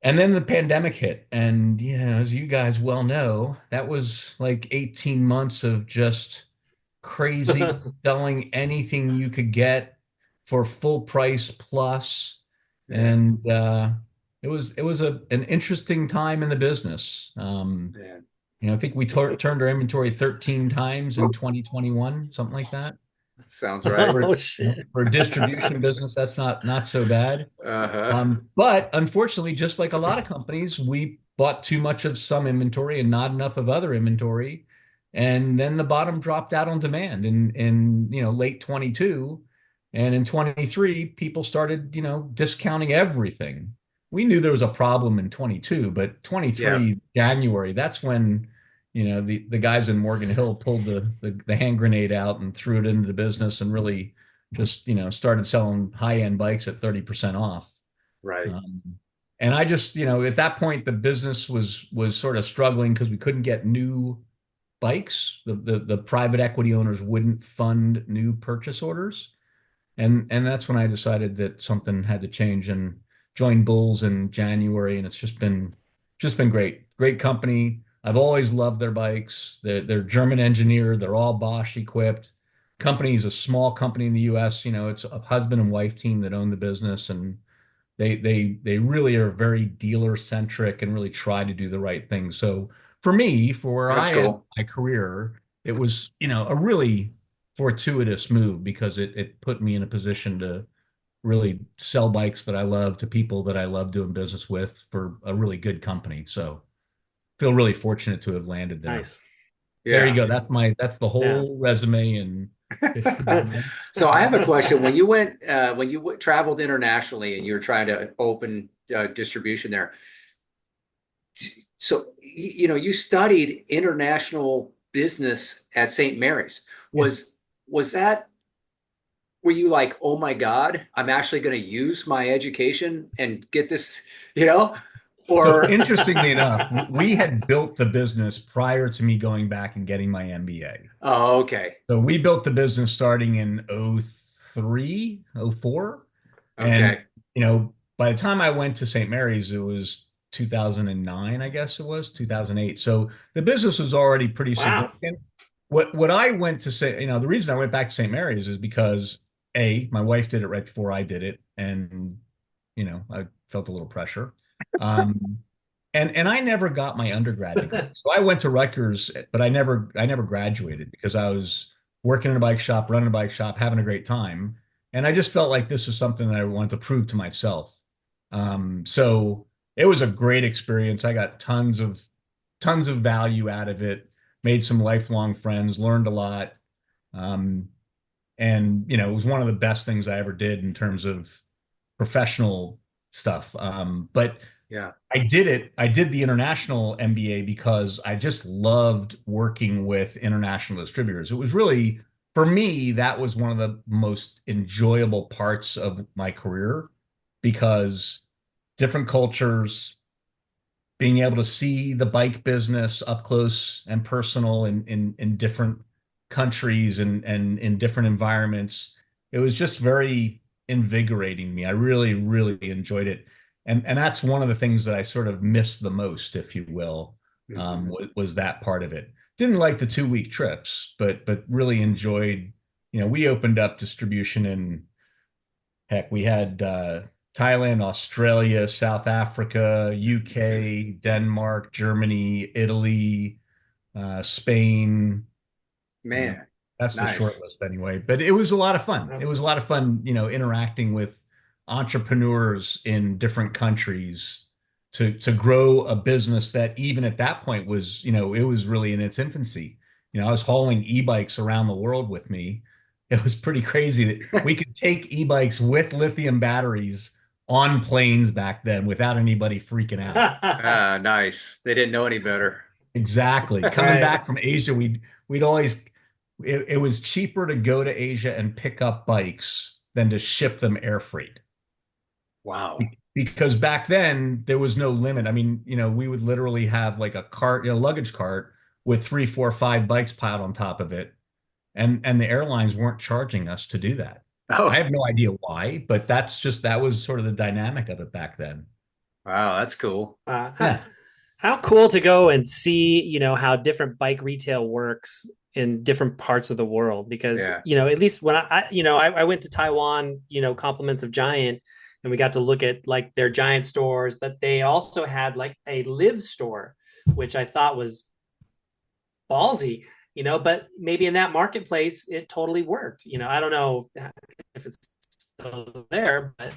And then the pandemic hit. And as you guys well know, that was like 18 months of just crazy selling anything you could get for full price plus. Yeah. And it was an interesting time in the business. Yeah. I think we turned our inventory 13 times in 2021, something like that. Sounds right. Oh shit. For a distribution business, that's not so bad. Uh-huh. But unfortunately, just like a lot of companies, we bought too much of some inventory and not enough of other inventory. And then the bottom dropped out on demand in late 22. And in 23, people started, discounting everything. We knew there was a problem in 22, but Yeah. 23 January, that's when, the guys in Morgan Hill pulled the hand grenade out and threw it into the business and really just, started selling high-end bikes at 30% off. Right. Um, and I just, at that point, the business was sort of struggling because we couldn't get new bikes. The private equity owners wouldn't fund new purchase orders. And that's when I decided that something had to change and joined Bulls in January. And it's just been great. Great company. I've always loved their bikes. They're German engineered. They're all Bosch equipped. company is a small company in the US. You know, it's a husband and wife team that own the business, and they really are very dealer centric and really try to do the right thing. So for me, for where That's I am in cool. my career, it was, you know, a really fortuitous move because it put me in a position to really sell bikes that I love to people that I love doing business with for a really good company. So feel really fortunate to have landed there. Nice. There you Yeah. go. That's the Yeah. whole resume in 15 minutes. So I have a question. When you went, when you traveled internationally and you were trying to open distribution there, so you know you studied international business at St. Mary's. Yeah. Was that, were you like, oh my God, I'm actually going to use my education and get this, you know, So or interestingly enough, we had built the business prior to me going back and getting my MBA. oh, okay, So we built the business starting in '03, '04. And, okay, you know, by the time I went to St. Mary's, it was 2009, I guess it was 2008. So the business was already pretty Wow. significant. What I went to say, you know, the reason I went back to St. Mary's is because A, my wife did it right before I did it, and you know, I felt a little pressure. Um, and I never got my undergrad degree. So I went to Rutgers, but I never graduated because I was working in a bike shop, running a bike shop, having a great time. And I just felt like this was something that I wanted to prove to myself. So it was a great experience. I got tons of value out of it, made some lifelong friends, learned a lot. Um, and you know, it was one of the best things I ever did in terms of professional stuff. But yeah, I did it. I did the international MBA because I just loved working with international distributors. It was really, for me, that was one of the most enjoyable parts of my career because different cultures, being able to see the bike business up close and personal in different countries and in different environments. It was just very invigorating me. I really, really enjoyed it. And that's one of the things that I sort of missed the most, if you will, hmm, was that part of it. Didn't like the 2 week trips, but really enjoyed, you know, we opened up distribution in, heck, we had Thailand, Australia, South Africa, UK, Denmark, Germany, Italy, Spain. You know, man, that's the short nice. list anyway. But it was a lot of fun. It was a lot of fun, you know, interacting with entrepreneurs in different countries to grow a business that even at that point was, you know, it was really in its infancy. You know, I was hauling e-bikes around the world with me. It was pretty crazy that we could take e-bikes with lithium batteries on planes back then without anybody freaking out. Ah, nice. They didn't know any better. Exactly. Coming Right. back from Asia, we'd always it was cheaper to go to Asia and pick up bikes than to ship them air freight. Wow. Because back then there was no limit. I mean, you know, we would literally have like a cart, you know, luggage cart with three, four, five bikes piled on top of it. And the airlines weren't charging us to do that. I Oh, have no idea why, but that was sort of the dynamic of it back then. wow, that's cool. Uh, how, Yeah. how cool to go and see, how different bike retail works in different parts of the world. Because, Yeah. at least when I went to Taiwan, compliments of Giant, and we got to look at like their Giant stores, but they also had like a live store, which I thought was ballsy, but maybe in that marketplace, it totally worked. I don't know if it's still there, but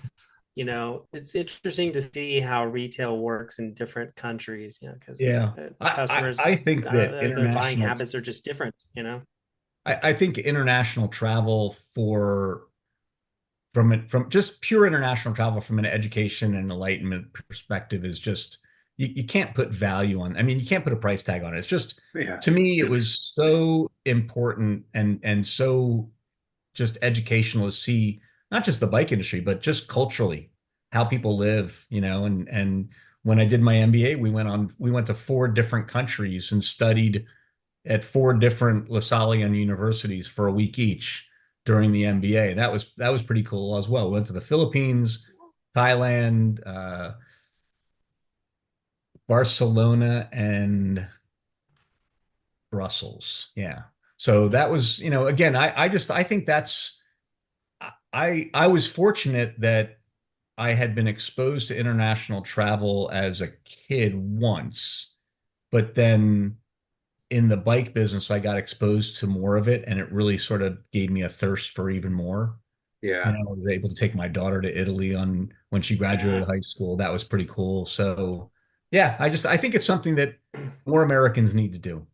it's interesting to see how retail works in different countries, because Yeah. customers, I think that their buying international habits are just different. I think international travel from just pure international travel from an education and enlightenment perspective is just you can't put value on. I mean, you can't put a price tag on it. It's just Yeah. to me, it was so important and so just educational to see not just the bike industry, but just culturally how people live, you know, and when I did my MBA, we went to four different countries and studied at four different Lasallian universities for a week each during the MBA. That was pretty cool as well. We went to the Philippines, Thailand, Barcelona, and Brussels. Yeah. So that was, again, I think I was fortunate that I had been exposed to international travel as a kid once, but then in the bike business, I got exposed to more of it, and it really sort of gave me a thirst for even more. Yeah, I was able to take my daughter to Italy on when she Yeah. graduated high school. That was pretty cool. So, yeah, I think it's something that more Americans need to do.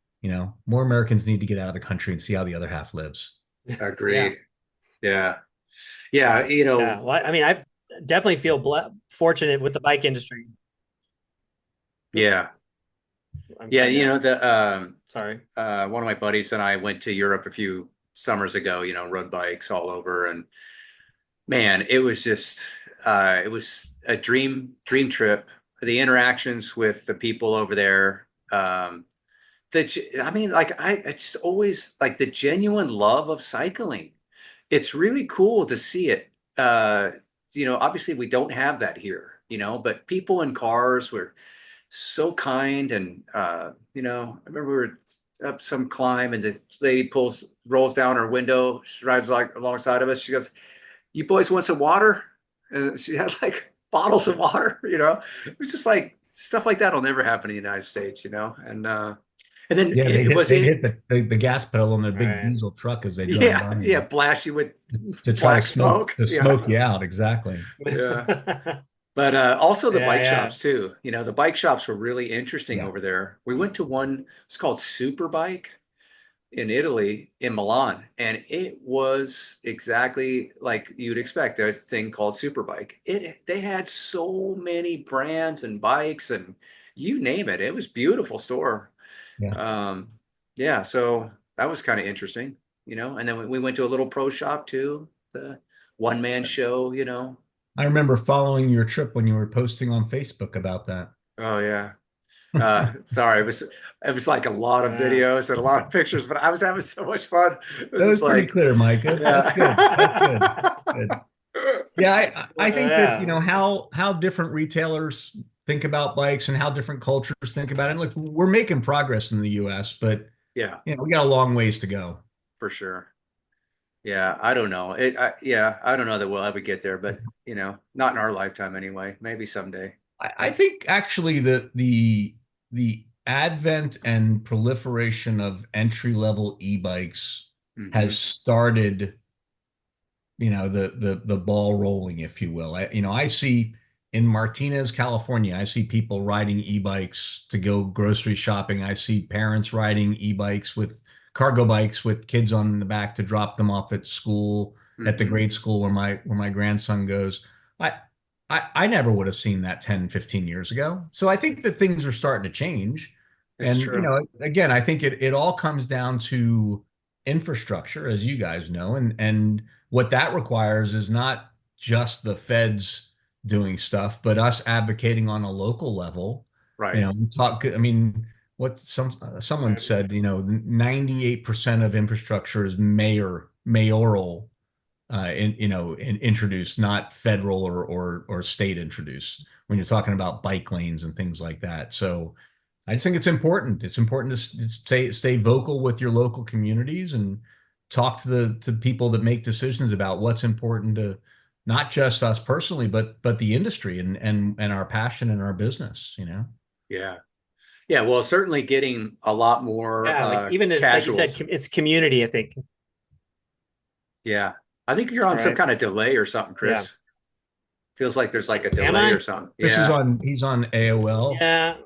More Americans need to get out of the country and see how the other half lives. Yeah. agreed. Yeah. Yeah, Yeah. Well, I mean, I definitely feel fortunate with the bike industry. Oop, yeah. I'm Yeah, cutting out. the Sorry. one of my buddies and I went to Europe a few summers ago, rode bikes all over, and man, it was a dream trip. The interactions with the people over there, I mean, like I just always like the genuine love of cycling. It's really cool to see it. Obviously we don't have that here, but people in cars were so kind. And I remember we were up some climb and the lady rolls down her window. She rides like alongside of us. She goes, "You boys want some water?" And she had like bottles of water. It was just like stuff like that will never happen in the United States. And then Yeah, it was they'd in, hit the gas pedal on their All big right. diesel truck as they drive yeah, by yeah, you blast you with to try black smoke. to Yeah. smoke you out. Exactly. Yeah. But also the bike Yeah. shops too. The bike shops were really interesting Yeah. over there. We went to one, it's called Superbike in Italy, in Milan, and it was exactly like you'd expect, a thing called Superbike. They had so many brands and bikes and you name it. It was a beautiful store. Yeah. Um, yeah, so that was kind of interesting, and then we went to a little pro shop too, the one man show. I remember following your trip when you were posting on Facebook about that. Oh yeah. Sorry, it was like a lot of Yeah. videos and a lot of pictures, but I was having so much fun. It was That was just pretty like, clear, Micah. That's good. That's good. yeah. That's good. Yeah, I think that, Yeah. how different retailers think about bikes and how different cultures think about it. Look, we're making progress in the US, but Yeah, we got a long ways to go. for sure. Yeah, I don't know. Yeah, I don't know that we'll ever get there, but not in our lifetime anyway. Maybe someday. I think actually the advent and proliferation of entry level e-bikes has Hmm. started, the ball rolling, if you will. I see in Martinez, California, I see people riding e-bikes to go grocery shopping. I see parents riding e-bikes with cargo bikes with kids on the back to drop them off at school, at the Hmm. grade school where my grandson goes. I I never would have seen that 10, 15 years ago. So I think that things are starting to change. It's And, true. again, I think it all comes down to infrastructure, as you guys know, and what that requires is not just the feds doing stuff, but us advocating on a local level. Right. We talk, I mean, what someone Right. said, 98% of infrastructure is mayoral, introduced, not federal or state introduced when you're talking about bike lanes and things like that. So I just think it's important. It's important to stay vocal with your local communities and talk to people that make decisions about what's important to not just us personally, but the industry and our passion and our business. Yeah. Yeah. Well, certainly getting a lot more Yeah. Like even like you said, casuals. it's community, I think. Yeah. I think you're on some Right. kind of delay or something, Yeah. Chris. Feels like there's like a Am delay or I? something. Chris is Yeah. he's on AOL. Yeah.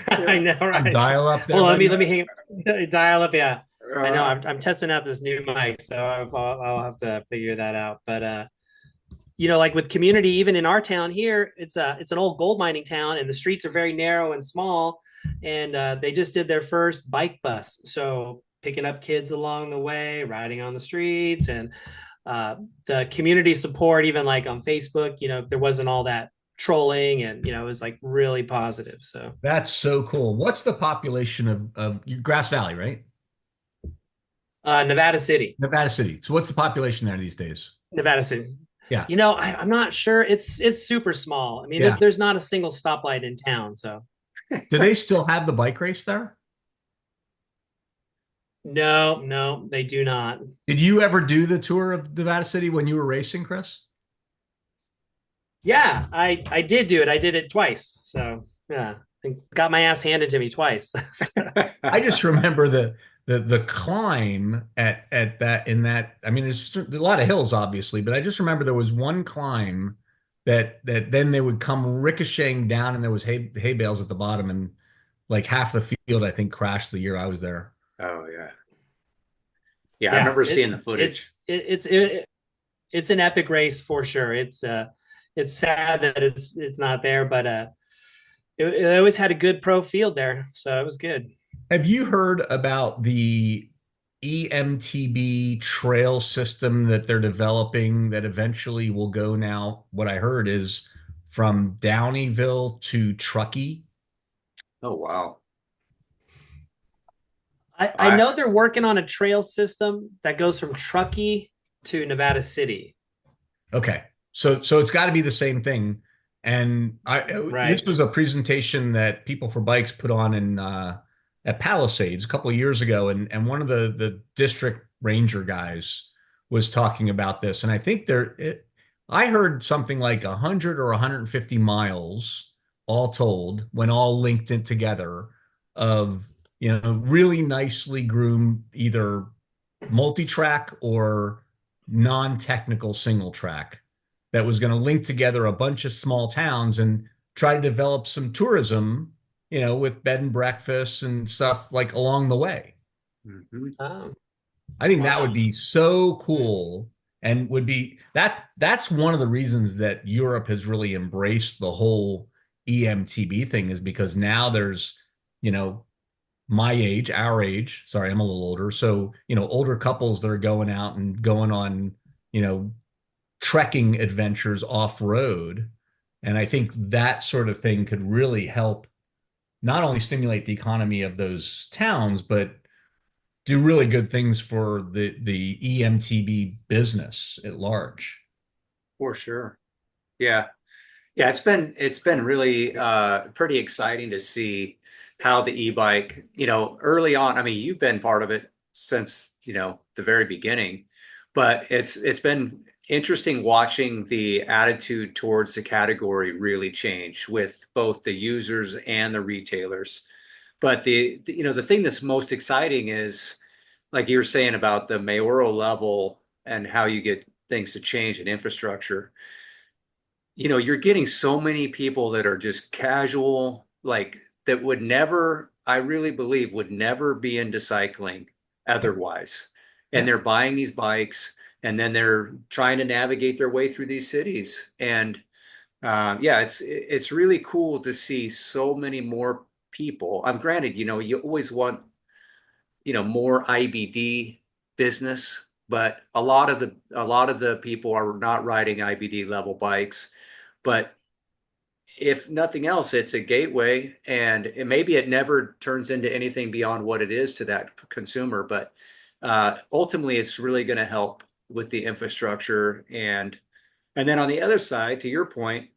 I Yeah. know, On right? dial up there, Well, buddy. let me hang dial up. Yeah. I know. Uh, I'm testing out this new mic, so I'll have to figure that out. But like with community, even in our town here, it's an old gold mining town, and the streets are very narrow and small. And they just did their first bike bus, so picking up kids along the way, riding on the streets, and the community support, even like on Facebook. There wasn't all that trolling, and it was like really positive. So That's so cool. What's the population of Grass Valley, right? Nevada City, Nevada City. So what's the population there these days? Nevada City. Yeah. I'm not sure. It's super small. I mean, there's Yeah. there's not a single stoplight in town. So Do they still have the bike race there? No, no, they do not. Did you ever do the tour of Nevada City when you were racing, Chris? Yeah, I did do it. I did it twice. So yeah, I got my ass handed to me twice. I just remember the climb at that in that. I mean, it's just a lot of hills, obviously, but I just remember there was one climb that then they would come ricocheting down, and there was hay bales at the bottom, and like half the field, I think, crashed the year I was there. Oh yeah. Yeah, I Yeah, remember seeing the footage. it's an epic race for sure. It's sad that it's not there, but it always had a good pro field there, so it was good. Have you heard about the EMTB trail system that they're developing that eventually will go now? What I heard is from Downeyville to Truckee. Oh wow. I I know they're working on a trail system that goes from Truckee to Nevada City. Okay. So it's got to be the same thing. And this Right. was a presentation that People for Bikes put on in at Palisades a couple of years ago, and one of the district ranger guys was talking about this. And I think I heard something like 100 or 150 miles all told when all linked in together of really nicely groomed either multi-track or non-technical single track that was going to link together a bunch of small towns and try to develop some tourism, with bed and breakfasts and stuff like along the way. mhm. Oh, I think that would wow. be so cool and would be that's one of the reasons that Europe has really embraced the whole EMTB thing is because now there's, you know, my age, our age. Sorry, I'm a little older. So, older couples that are going out and going on, you know, trekking adventures off road. And I think that sort of thing could really help not only stimulate the economy of those towns, but do really good things for the EMTB business at large. For sure. Yeah. Yeah, it's been really pretty exciting to see how the e-bike, early on, I mean, you've been part of it since, the very beginning, but it's been interesting watching the attitude towards the category really change with both the users and the retailers. But the thing that's most exciting is like you were saying about the mayoral level and how you get things to change in infrastructure. You're getting so many people that are just casual, like that would never, I really believe, would never be into cycling otherwise. And Yeah, they're buying these bikes and then they're trying to navigate their way through these cities. And yeah, it's really cool to see so many more people. I'm granted, you always want, more IBD business, but a lot of the people are not riding IBD level bikes. But if nothing else, it's a gateway, and maybe it never turns into anything beyond what it is to that consumer. But ultimately, it's really going to help with the infrastructure, and then on the other side, to your point,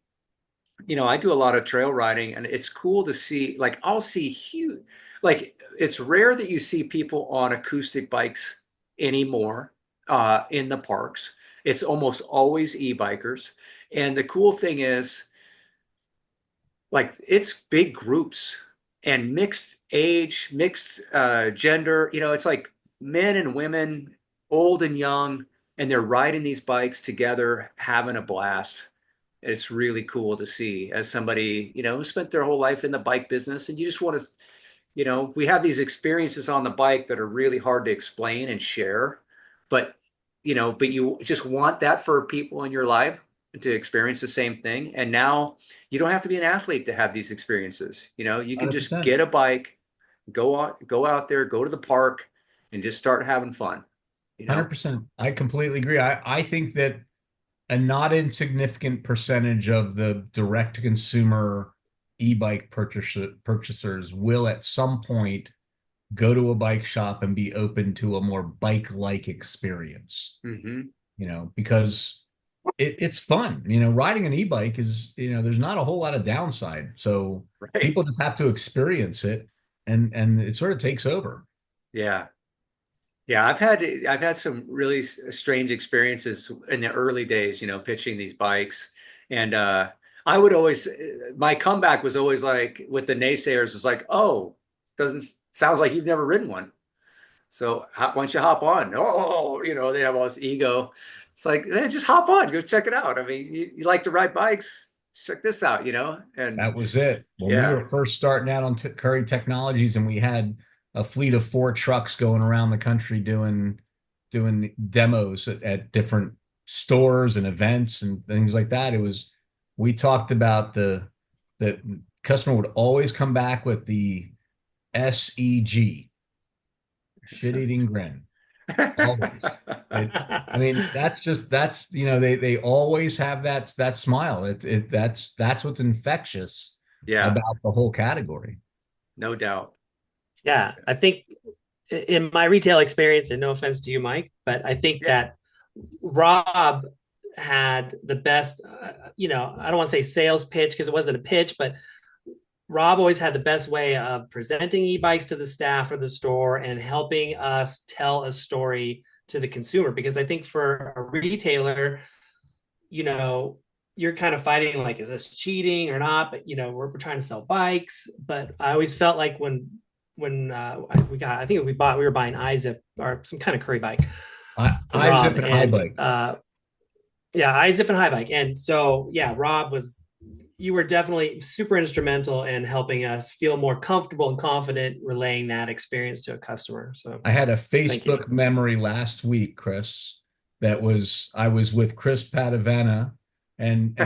I do a lot of trail riding, and it's cool to see. Like I'll see huge, like it's rare that you see people on acoustic bikes anymore in the parks. It's almost always e-bikers, and the cool thing is like it's big groups and mixed age, mixed gender. It's like men and women, old and young, and they're riding these bikes together, having a blast. It's really cool to see as somebody, who spent their whole life in the bike business, and you just want to, we have these experiences on the bike that are really hard to explain and share, but but you just want that for people in your life to experience the same thing. And now you don't have to be an athlete to have these experiences. You can just 100%. get a bike, go out there, go to the park, and just start having fun. You know? 100%. I completely agree. I think that a not insignificant percentage of the direct to consumer e-bike purchasers will at some point go to a bike shop and be open to a more bike-like experience, Mm-hmm. because it's fun. Riding an e-bike is, there's not a whole lot of downside. So Right. people just have to experience it and it sort of takes over. Yeah. Yeah, I've had some really strange experiences in the early days, you know, pitching these bikes. And I would always my comeback was always like with the naysayers is like, "Oh, doesn't sounds like you've never ridden one. So why don't you hop on?" Oh, you know, they have all this ego. It's like, man, just hop on, go check it out. I mean, you like to ride bikes, check this out, you know? And That was it. When we yeah, were first starting out on Curry Technologies, and we had a fleet of 4 trucks going around the country doing demos at different stores and events and things like that. It was we talked about the customer would always come back with the SEG, shit eating grin. Always. I mean, they always have that smile. That's what's infectious yeah, about the whole category. no doubt. Yeah, I think in my retail experience, and no offense to you, Mike, but I think Yeah. that Rob had the best, I don't want to say sales pitch because it wasn't a pitch, but Rob always had the best way of presenting e-bikes to the staff or the store and helping us tell a story to the consumer. Because I think for a retailer, you know, you're kind of fighting like, is this cheating or not? But we're trying to sell bikes. But I always felt like when I think we were buying iZip or some kind of curry bike from I zip Rob, and high and bike. yeah, iZip and high bike, and so yeah, Rob was. You were definitely super instrumental in helping us feel more comfortable and confident relaying that experience to a customer. So I had a thank you. Facebook memory last week, Chris, I was with Chris Padavana, and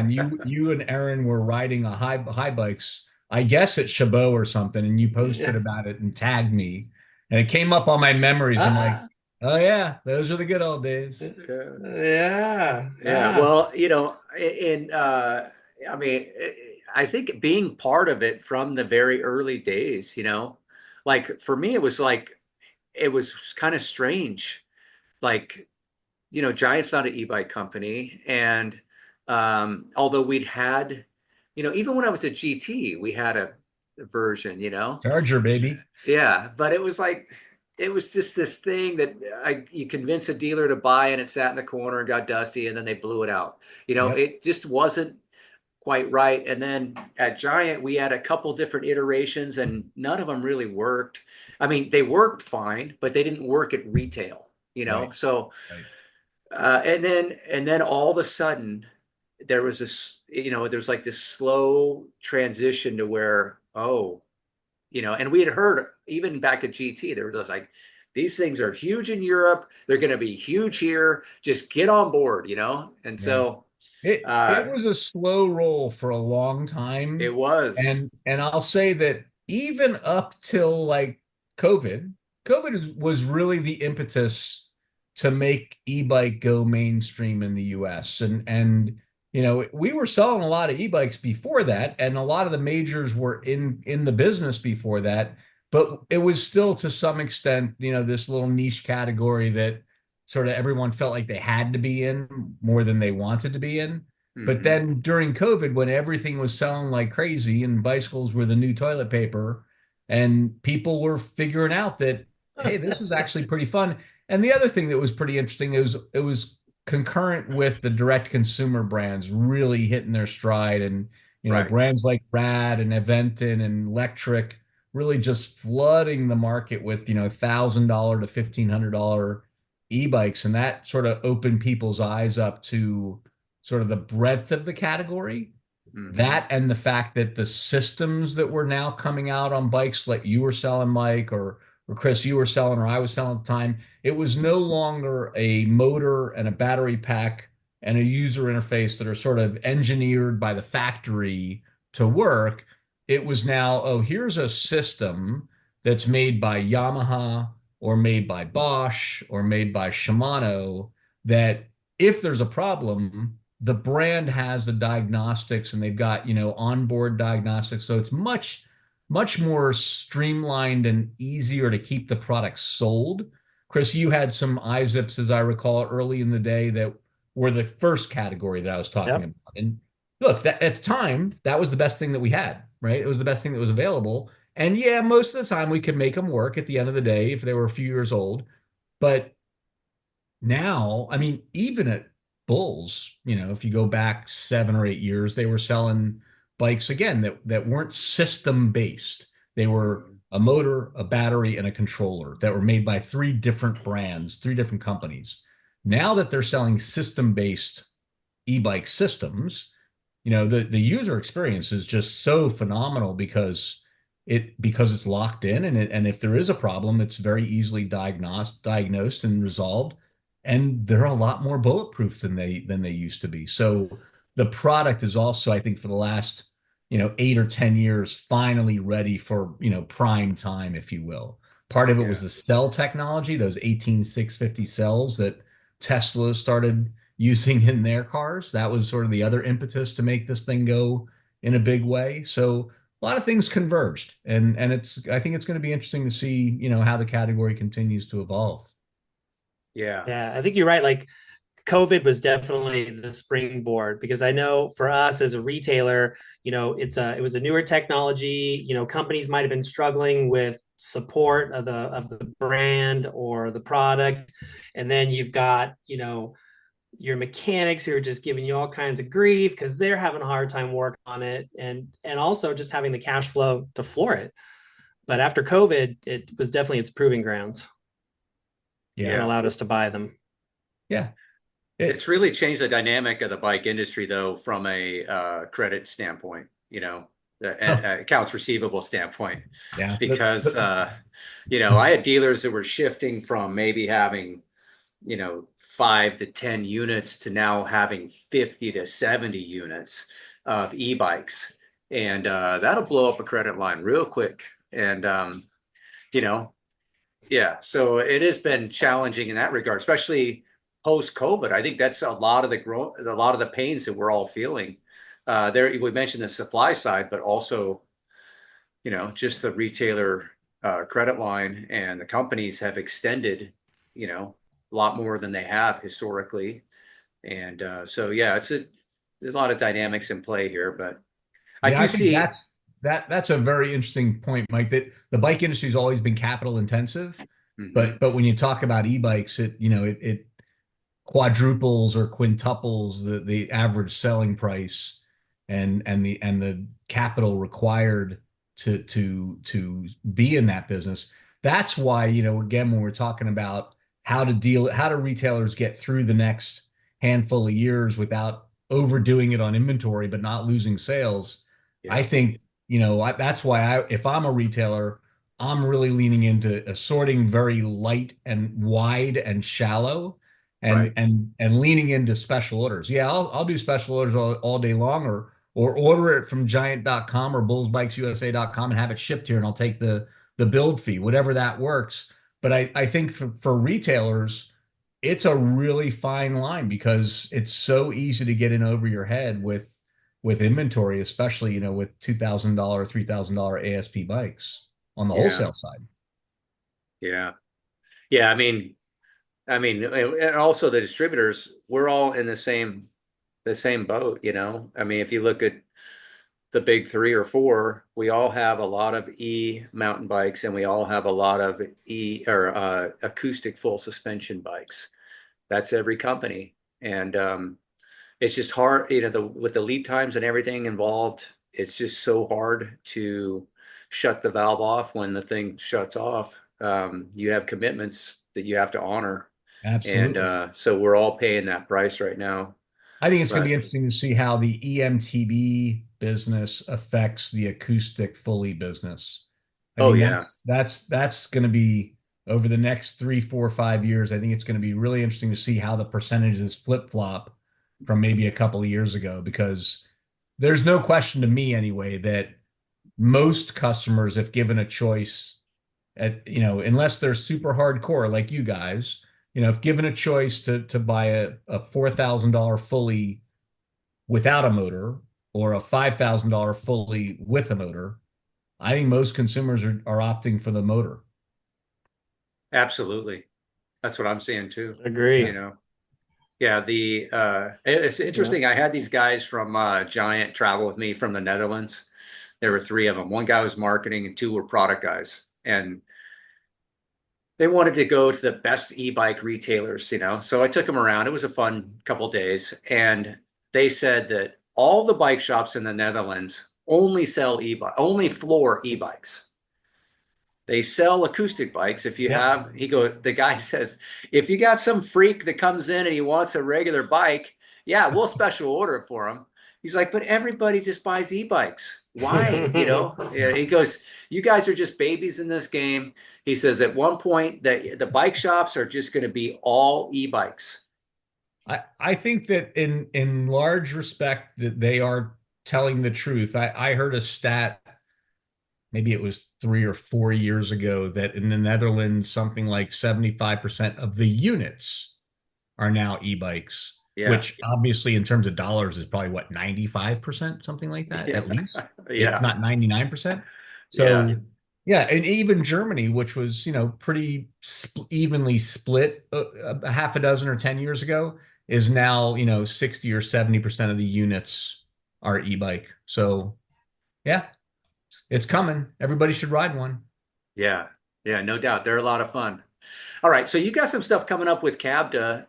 you and Aaron were riding a high bikes, I guess at Chabot or something, and you posted Yeah. about it and tagged me, and it came up on my memories. I'm like, Ah, oh yeah, those are the good old days. Yeah. yeah. Yeah, Ah. well, you know, I mean, I think being part of it from the very early days, you know, like for me, it was like it was kind of strange. Like, you know, Giant's not an e-bike company, and although we'd had, you know, even when I was at GT, we had a version, you know. Charger, baby. Yeah, but it was like it was just this thing that you convince a dealer to buy and it sat in the corner and got dusty and then they blew it out. You know, Yep. it just wasn't quite right. And then at Giant, we had a couple different iterations and none of them really worked. I mean, they worked fine, but they didn't work at retail, you know? Right. So, Right. and then all of a sudden there was this, you know, there's like this slow transition to where, oh, you know, and we had heard even back at GT, there was just like, these things are huge in Europe. They're going to be huge here. Just get on board, you know? And Yeah. so It was a slow roll for a long it time. was. And I'll say that even up till like COVID, was really the impetus to make e-bike go mainstream in the US. And we were selling a lot of e-bikes before that, and a lot of the majors were in the business before that, but it was still to some extent, this little niche category that sort of everyone felt like they had to be in more than they wanted to be in. But Hmm. then during COVID, when everything was selling like crazy and bicycles were the new toilet paper, and people were figuring out that, hey, this is actually pretty fun. And the other thing that was pretty interesting is it was concurrent with the direct consumer brands really hitting their stride, and Right. brands like Rad and Aventon and Electric really just flooding the market with $1,000 to $1,500 e-bikes, and that sort of opened people's eyes up to sort of the breadth of the category. Hmm. That and the fact that the systems that were now coming out on bikes like you were selling, Mike, or Chris, you were selling, or I was selling at the time, it was no longer a motor and a battery pack and a user interface that are sort of engineered by the factory to work. It was now, oh, here's a system that's made by Yamaha or made by Bosch or made by Shimano, that if there's a problem, the brand has the diagnostics, and they've got, onboard diagnostics. So it's much more streamlined and easier to keep the product sold. Chris, you had some iZips, as I recall, early in the day that were the first category that I was talking Yep. about. And look, that at the time, that was the best thing that we had, right? It was the best thing that was available. And yeah, most of the time we could make them work at the end of the day if they were a few years old. But now, I mean, even at Bulls, if you go back 7 or 8 years, they were selling bikes again that weren't system based. They were Mhm. a motor, a battery, and a controller that were made by three different brands, three different companies. Now that they're selling system based e-bike systems, the user experience is just so phenomenal because it's locked in, and if there is a problem, it's very easily diagnosed and resolved, and they're a lot more bulletproof than they used to be. So the product is also, I think, for the last 8 or 10 years finally ready for prime time, if you will. Part of it was Yeah. the cell technology, those 18650 cells that Tesla started using in their cars. That was sort of the other impetus to make this thing go in a big way. So a lot of things converged, and I think it's going to be interesting to see how the category continues to evolve. Yeah. Yeah, I think you're right. Like COVID was definitely the springboard because I know for us as a retailer, it was a newer technology. Companies might have been struggling with support of the brand or the product, and then you've got your mechanics who are just giving you all kinds of grief because they're having a hard time working on it, and also just having the cash flow to floor it. But after COVID, it was definitely its proving grounds Yeah, and Yeah. allowed us to buy them. yeah. It's It really changed the dynamic of the bike industry, though, from a credit standpoint, oh, accounts receivable standpoint, yeah. because, I had dealers that were shifting from maybe having, 5 to 10 units to now having 50 to 70 units of e-bikes. And that'll blow up a credit line real quick. And, you know, yeah, so it has been challenging in that regard, especially post COVID. I think that's a lot of the pains that we're all feeling. There, we mentioned the supply side, but also, just the retailer credit line and the companies have extended, a lot more than they have historically. And so, yeah, there's a lot of dynamics in play here, but I Yeah, do I think see. that's a very interesting point, Mike. That the bike industry has always been capital intensive, Mhm. but when you talk about e-bikes, it quadruples or quintuples the average selling price and the capital required to be in that business. That's why, again, when we're talking about how do retailers get through the next handful of years without overdoing it on inventory but not losing sales, I Yeah, think, that's why if I'm a retailer, I'm really leaning into assorting very light and wide and shallow and right. and and leaning into special orders. Yeah, I'll do special orders all day long, or order it from giant.com or bullsbikesusa.com and have it shipped here, and I'll take the build fee, whatever that works. But I think for retailers, it's a really fine line because it's so easy to get in over your head with inventory, especially, with $2,000, $3,000 ASP bikes on the Yeah, wholesale side. yeah, yeah. And also the distributors, we're all in the same boat, I mean, if you look at the big three or four, we all have a lot of mountain bikes, and we all have a lot of or acoustic full suspension bikes. That's every company. And it's just hard, with the lead times and everything involved, it's just so hard to shut the valve off when the thing shuts off. You have commitments that you have to honor. And Absolutely. so we're all paying that price right now. I think it's going to be But interesting to see how the EMTB business affects the acoustic fully business. I oh mean, yeah, that's going to be over the next 3, 4, 5 years. I think it's going to be really interesting to see how the percentages flip flop from maybe a couple of years ago, because there's no question to me anyway that most customers, if given a choice, unless they're super hardcore like you guys, if given a choice to buy a $4,000 fully without a motor or a $5,000 fully with a motor, I think most consumers are opting for the motor. absolutely. That's what I'm seeing too. Yeah. You Agree. know, yeah. It's Yeah. interesting. I had these guys from Giant travel with me from the Netherlands. There were three of them. One guy was marketing, and two were product guys. And they wanted to go to the best e-bike retailers, you know. So I took them around. It was a fun couple days, and they said that all the bike shops in the Netherlands only sell e-bike, only floor e-bikes. They sell acoustic bikes. If you Yep. have, the guy says, if you got some freak that comes in and he wants a regular bike, yeah, we'll special order it for him. He's like, but everybody just buys e-bikes. Why? You know, yeah, he goes, you guys are just babies in this game. He says at one point that the bike shops are just going to be all e-bikes. I think that in large respect that they are telling the truth. I heard a stat, maybe it was 3 or 4 years ago, that in the Netherlands, something like 75% of the units are now e-bikes, Yeah. which obviously in terms of dollars is probably what, 95%, something like that, Yeah. at least, if Yeah. not 99%. Yeah. So yeah, and even Germany, which was, pretty evenly split a half a dozen or 10 years ago, is now, 60 or 70% of the units are e-bike. So yeah, it's coming. Everybody should ride one. Yeah. Yeah. No doubt. They're a lot of fun. All right, so you got some stuff coming up with CABDA.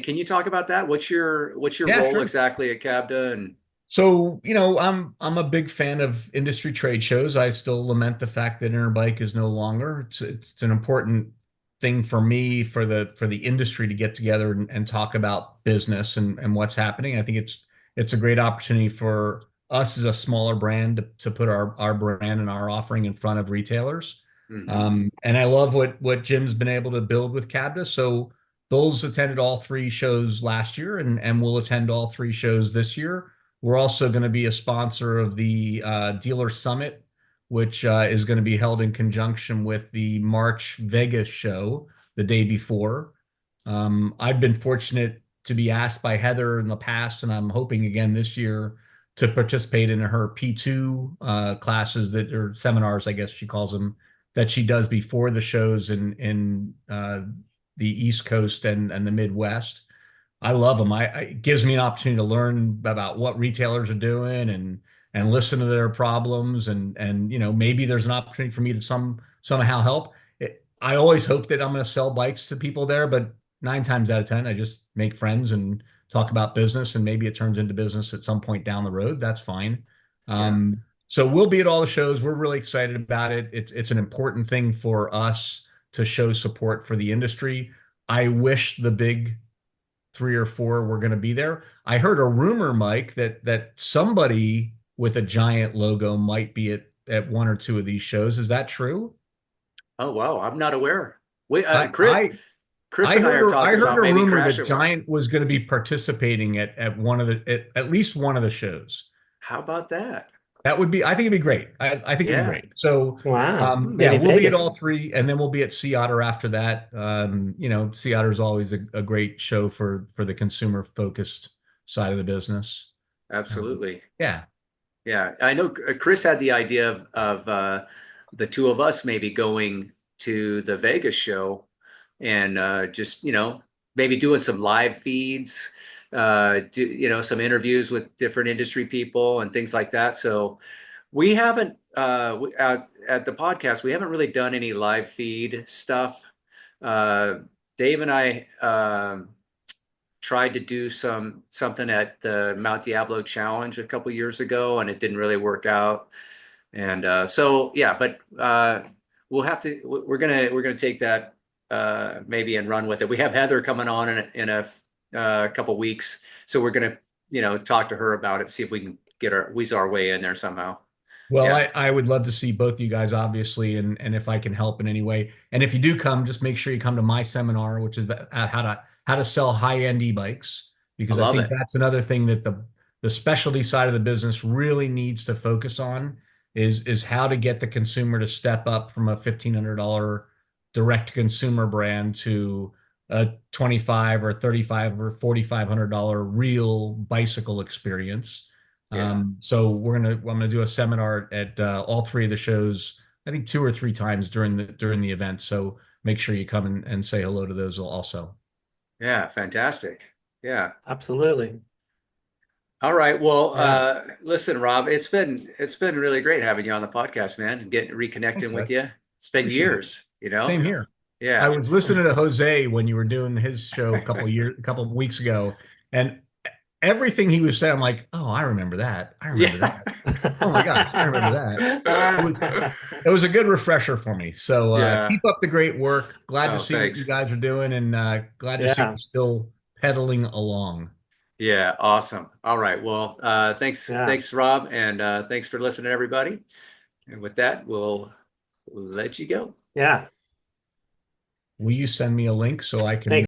Can you talk about that? What's your Yeah, role sure. exactly at CABDA? And So, I'm a big fan of industry trade shows. I still lament the fact that Interbike is no longer. It's an important thing for me, for the industry to get together and talk about business and what's happening. I think it's a great opportunity for us as a smaller brand to put our brand and our offering in front of retailers. hmm And I love what Jim's been able to build with Cabda. So Bills attended all three shows last year and will attend all three shows this year. We're also going to be a sponsor of the Dealer Summit, which is going to be held in conjunction with the March Vegas show the day before. I've been fortunate to be asked by Heather in the past, and I'm hoping again this year to participate in her P2 classes that or seminars, I guess she calls them, that she does before the shows in the East Coast and the Midwest. I love them. It gives me an opportunity to learn about what retailers are doing and listen to their problems and maybe there's an opportunity for me to somehow help. I always hope that I'm going to sell bikes to people there, but 9 times out of 10, I just make friends and talk about business, and maybe it turns into business at some point down the road. That's fine. Yeah, So we'll be at all the shows. We're really excited about it. It's an important thing for us to show support for the industry. I wish the big three or four were going to be there. I heard a rumor, Mike, that somebody with a giant logo might be at one or two of these shows. Is that true? oh wow, I'm not aware. We I Chris, I Chris and I are I talking heard about a maybe rumor that crashing one. Giant was going to be participating at one of at least one of the shows. How about that? That would be, I think it'd be great. I think it'd be Yeah, great. So, Wow. yeah, Maybe we'll be at Vegas. all three, and then we'll be at Sea Otter after that. Sea Otter is always a great show for the consumer focused side of the business. absolutely. Yeah. Yeah, I know Chris had the idea of the two of us maybe going to the Vegas show and just maybe doing some live feeds, some interviews with different industry people and things like that. So we haven't at the podcast we haven't really done any live feed stuff. Uh, Dave and I tried to do something at the Mount Diablo Challenge a couple years ago, and it didn't really work out. And so yeah, but we'll have to. We're gonna take that maybe and run with it. We have Heather coming on in a couple weeks, so we're gonna talk to her about it, see if we can get our weasel our way in there somehow. Well, Yeah, I would love to see both you guys, obviously, and if I can help in any way. And if you do come, just make sure you come to my seminar, which is at how to sell high-end e-bikes, I because I love think it. that's another thing that the specialty side of the business really needs to focus on is how to get the consumer to step up from a $1,500 direct consumer brand to a 25 or 35 or $4,500 real bicycle experience. Yeah, So I'm gonna do a seminar at all three of the shows. I think 2 or 3 times during the event. So make sure you come and say hello to those also. yeah, fantastic. Yeah. Absolutely. All right. Well, Yeah. listen, Rob, it's been really great having you on the podcast, man, and getting reconnecting Thanks, with Seth. you. It's been Appreciate it. years. Same here. I Yeah. was listening to Jose when you were doing his show a couple of weeks ago, and everything he was saying, I'm like, oh, I remember that. I remember Yeah. that. Oh my gosh, I remember that. It was a good refresher for me. So Yeah. keep up the great work. Glad to Oh, see what you thanks. guys are doing, and glad to see Yeah. you're still pedaling along. Yeah, awesome. All right. Well, Yeah. thanks, Rob, and thanks for listening, everybody. And with that, we'll let you go. Yeah. Will you send me a link so I can Thanks.